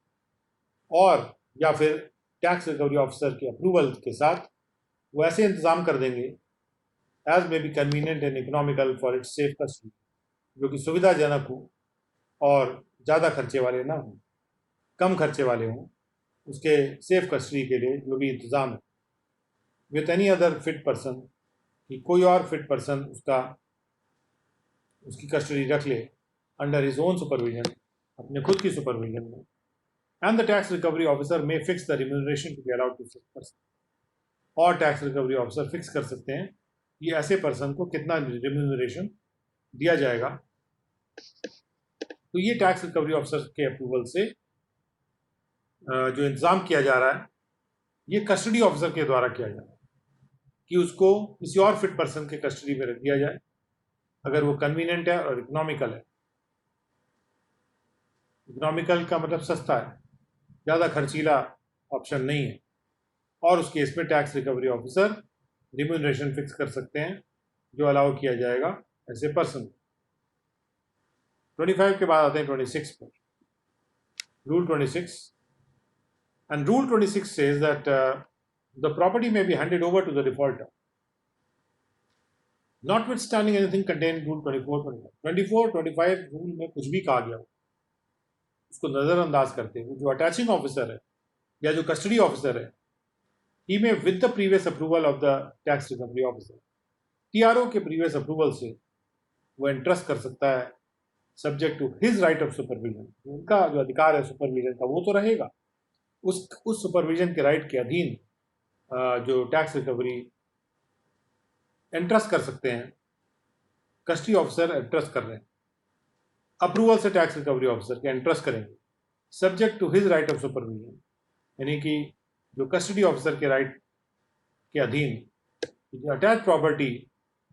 और या फिर टैक्स रिकवरी ऑफिसर के अप्रूवल के साथ वो ऐसे इंतजाम कर देंगे as may be convenient and economical for its safe custody, जो कि सुविधाजनक हो और ज़्यादा खर्चे वाले ना हो, कम खर्चे वाले हों, उसके सेफ कस्टडी के लिए जो भी इंतज़ाम है। With any other fit person, कि कोई और फिट पर्सन उसकी कस्टडी रख ले अंडर हिज ओन सुपरविजन, अपने खुद की सुपरविजन में। And the tax recovery officer may fix the remuneration to be allowed to such person, और टैक्स रिकवरी ऑफिसर फिक्स कर सकते हैं कि ऐसे पर्सन को कितना रिम्यूनरेशन दिया जाएगा। तो ये टैक्स रिकवरी ऑफिसर के अप्रूवल से जो इंतजाम किया जा रहा है ये कस्टडी ऑफिसर के द्वारा किया जा रहा है कि उसको किसी और फिट पर्सन के कस्टडी में रख दिया जाए अगर वो कन्वीनियंट है और इकोनॉमिकल है। इकोनॉमिकल का मतलब सस्ता है, ज़्यादा खर्चीला ऑप्शन नहीं है, और उस केस में tax recovery officer remuneration fix कर सकते हैं जो अलाउ किया जाएगा ऐसे पर्सन। 25 के बाद आते हैं 26 पर, rule 26। And rule 26 says that the property may be handed over to the defaulter notwithstanding anything contained in rule 24, 25 rule में कुछ भी कहा गया हो उसको नजरअंदाज करते हुए जो अटैचिंग ऑफिसर है या जो कस्टडी ऑफिसर है, he may with the previous approval of the tax recovery officer, TRO के प्रीवियस अप्रूवल से वो इंटरेस्ट कर सकता है subject to his right of supervision, उनका जो अधिकार है सुपरविजन का वो तो रहेगा, उस सुपरविजन के राइट के अधीन जो टैक्स रिकवरी एंट्रस्ट कर सकते हैं, कस्टडी ऑफिसर एंट्रस्ट कर रहे हैं, अप्रूवल से टैक्स रिकवरी ऑफिसर के एंट्रस्ट करेंगे, subject to his right of supervision, यानी कि जो कस्टडी ऑफिसर के राइट के अधीन अटैच प्रॉपर्टी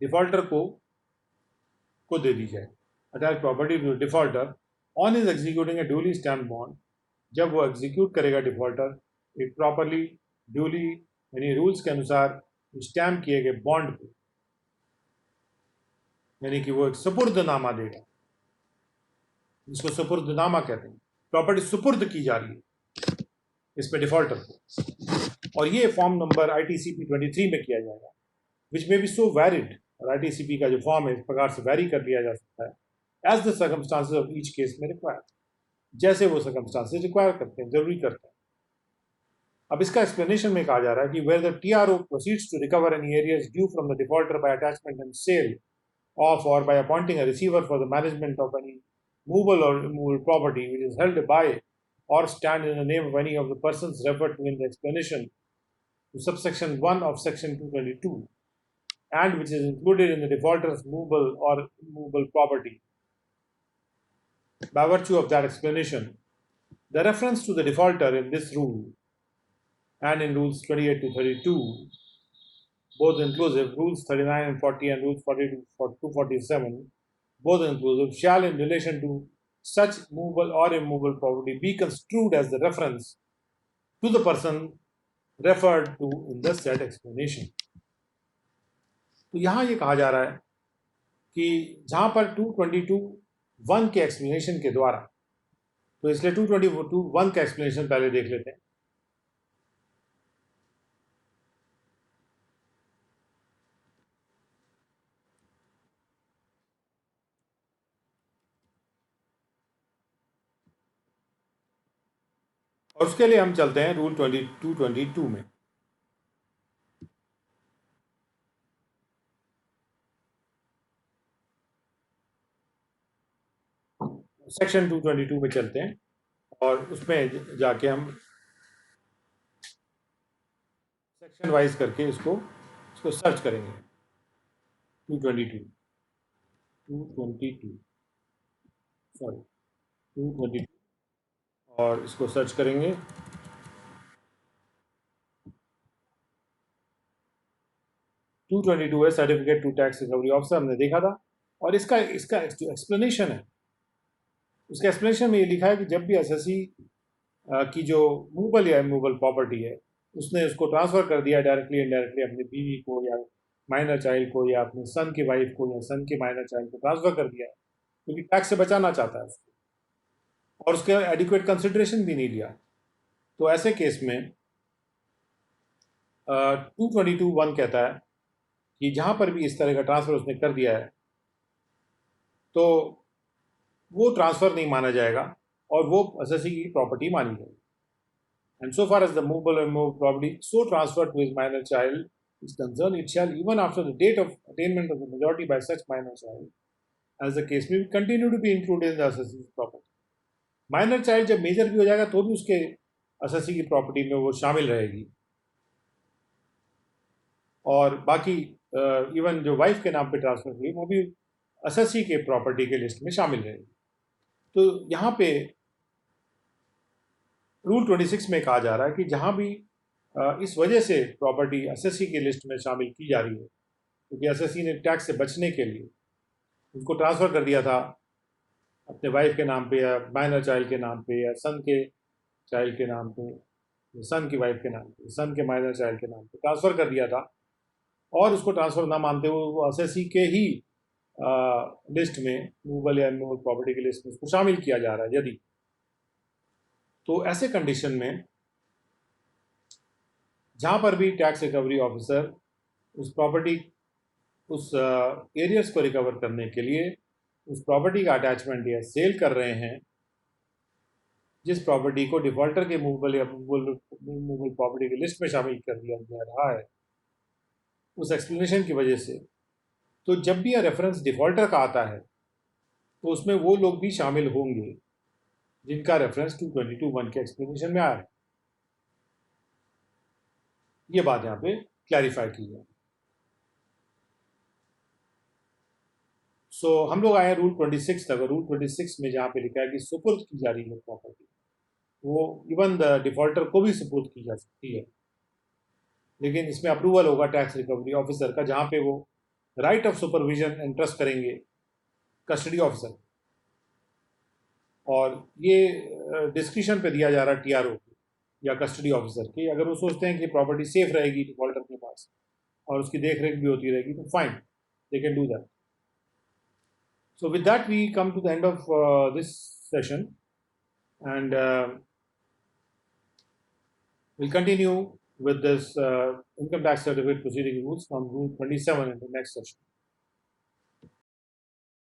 डिफॉल्टर को दे दी जाए। Attach property to defaulter on is executing a duly stamp bond, जब वो एग्जीक्यूट करेगा डिफॉल्टर एक प्रॉपरली ड्यूली यानी रूल्स के अनुसार स्टैम्प किए गए बॉन्ड पे, यानी कि वो एक सुपुर्दनामा देगा, जिसको सुपुर्दनामा कहते हैं। प्रॉपर्टी सुपुर्द की जा रही है इसमें डिफॉल्टर को, और ये फॉर्म नंबर ITCP 23 में किया जाएगा, विच में बी सो वैरिड, और ITCP का जो फॉर्म है इस प्रकार से वैरी कर लिया जा सकता है as the circumstances of each case में रिक्वायर, जैसे वो सर्कमस्टांसेस रिक्वायर करते हैं, जरूरी करते हैं। अब इसका एक्सप्लेनेशन में कहा जा रहा है कि where the TRO proceeds to recover any arrears due from the defaulter by attachment and sale of or by appointing a receiver for the management of any movable or immovable property which is held by or stand in the name of any of the persons referred to in the explanation to subsection 1 of section 222 and which is included in the defaulter's movable or immovable property. By virtue of that explanation, the reference to the defaulter in this rule and in rules 28 to 32, both inclusive, rules 39 and 40 and rules 40 to 247, both inclusive, shall in relation to such movable or immovable property be construed as the reference to the person referred to in the said explanation. तो यहाँ ये कहा जा रहा है कि जहाँ पर 222(1) के एक्सप्लेनेशन के द्वारा, तो इसलिए 222(1) का एक्सप्लेनेशन पहले देख लेते हैं। और उसके लिए हम चलते हैं रूल 2222 में। सेक्शन 222 में चलते हैं और उसमें जाके हम सेक्शन वाइज करके इसको सर्च करेंगे। 222 और इसको सर्च करेंगे। 222 है certificate to tax recovery officer, हमने देखा था। और इसका जो एक्सप्लेनेशन है, उसके एक्सप्लेनेशन में ये लिखा है कि जब भी एसएससी की जो मूवेबल या इमूवेबल प्रॉपर्टी है उसने उसको ट्रांसफ़र कर दिया डायरेक्टली इनडायरेक्टली अपनी बीवी को या माइनर चाइल्ड को या अपने सन की वाइफ को या सन के माइनर चाइल्ड को ट्रांसफ़र कर दिया है, क्योंकि टैक्स से बचाना चाहता है उसको, और उसके एडिक्वेट कंसिडरेशन भी नहीं लिया, तो ऐसे केस में 222(1) कहता है कि जहाँ पर भी इस तरह का ट्रांसफ़र उसने कर दिया है तो वो ट्रांसफ़र नहीं माना जाएगा और वो एसएससी की प्रॉपर्टी मानी जाएगी। And so far as the movable and immovable property so transferred to his minor child is concerned, it shall, even after the date of attainment of the majority by such minor child, as the case may be, continue to be included in the assessor's property. Minor child जब major भी हो जाएगा तो भी उसके SSC की property में वो शामिल रहेगी, और बाकी इवन जो वाइफ के नाम पे ट्रांसफर हुई वो भी एसएससी के प्रॉपर्टी के लिस्ट में शामिल रहेगी। तो यहाँ पे रूल 26 में कहा जा रहा है कि जहाँ भी इस वजह से प्रॉपर्टी एसएससी की लिस्ट में शामिल की जा रही है क्योंकि एसएससी ने टैक्स से बचने के लिए उसको ट्रांसफ़र कर दिया था अपने वाइफ के नाम पे या माइनर चाइल्ड के नाम पे या सन के चाइल्ड के नाम पे या सन की वाइफ के नाम पे, सन के माइनर चाइल्ड के नाम पे ट्रांसफ़र कर दिया था, और उसको ट्रांसफ़र ना मानते हुए वो एसएससी के ही लिस्ट में मूवेबल या इमूवेबल प्रॉपर्टी की लिस्ट में उसको शामिल किया जा रहा है यदि, तो ऐसे कंडीशन में जहाँ पर भी टैक्स रिकवरी ऑफिसर उस प्रॉपर्टी उस एरियर्स को रिकवर करने के लिए उस प्रॉपर्टी का अटैचमेंट या सेल कर रहे हैं, जिस प्रॉपर्टी को डिफॉल्टर के मूवेबल या मूवेबल प्रॉपर्टी की लिस्ट में शामिल कर दिया जा रहा है, उस एक्सप्लेनेशन की वजह से, तो जब भी यह रेफरेंस डिफॉल्टर का आता है तो उसमें वो लोग भी शामिल होंगे जिनका रेफरेंस 222(1) के एक्सप्लेनेशन में आ रहा है। ये बात यहाँ पे क्लैरिफाई की है। सो हम लोग आए हैं रूल 26 तक। रूल 26 में जहाँ पे लिखा है कि सुपुर्द की जा रही है प्रॉपर्टी, वो इवन द डिफॉल्टर को भी सुपुर्द की जा सकती है, लेकिन इसमें अप्रूवल होगा टैक्स रिकवरी ऑफिसर का, जहाँ पे वो राइट ऑफ सुपरविजन एंट्रस्ट करेंगे कस्टडी ऑफिसर, और ये डिस्क्रिप्शन पे दिया जा रहा है टीआरओ या कस्टडी ऑफिसर की। अगर वो सोचते हैं कि प्रॉपर्टी सेफ रहेगी डिफॉल्टर के पास और उसकी देख रेख भी होती रहेगी तो fine, they can do that. So with that we come to the end of this session, and we'll continue with this income tax certificate proceeding rules from rule 27 in the next session.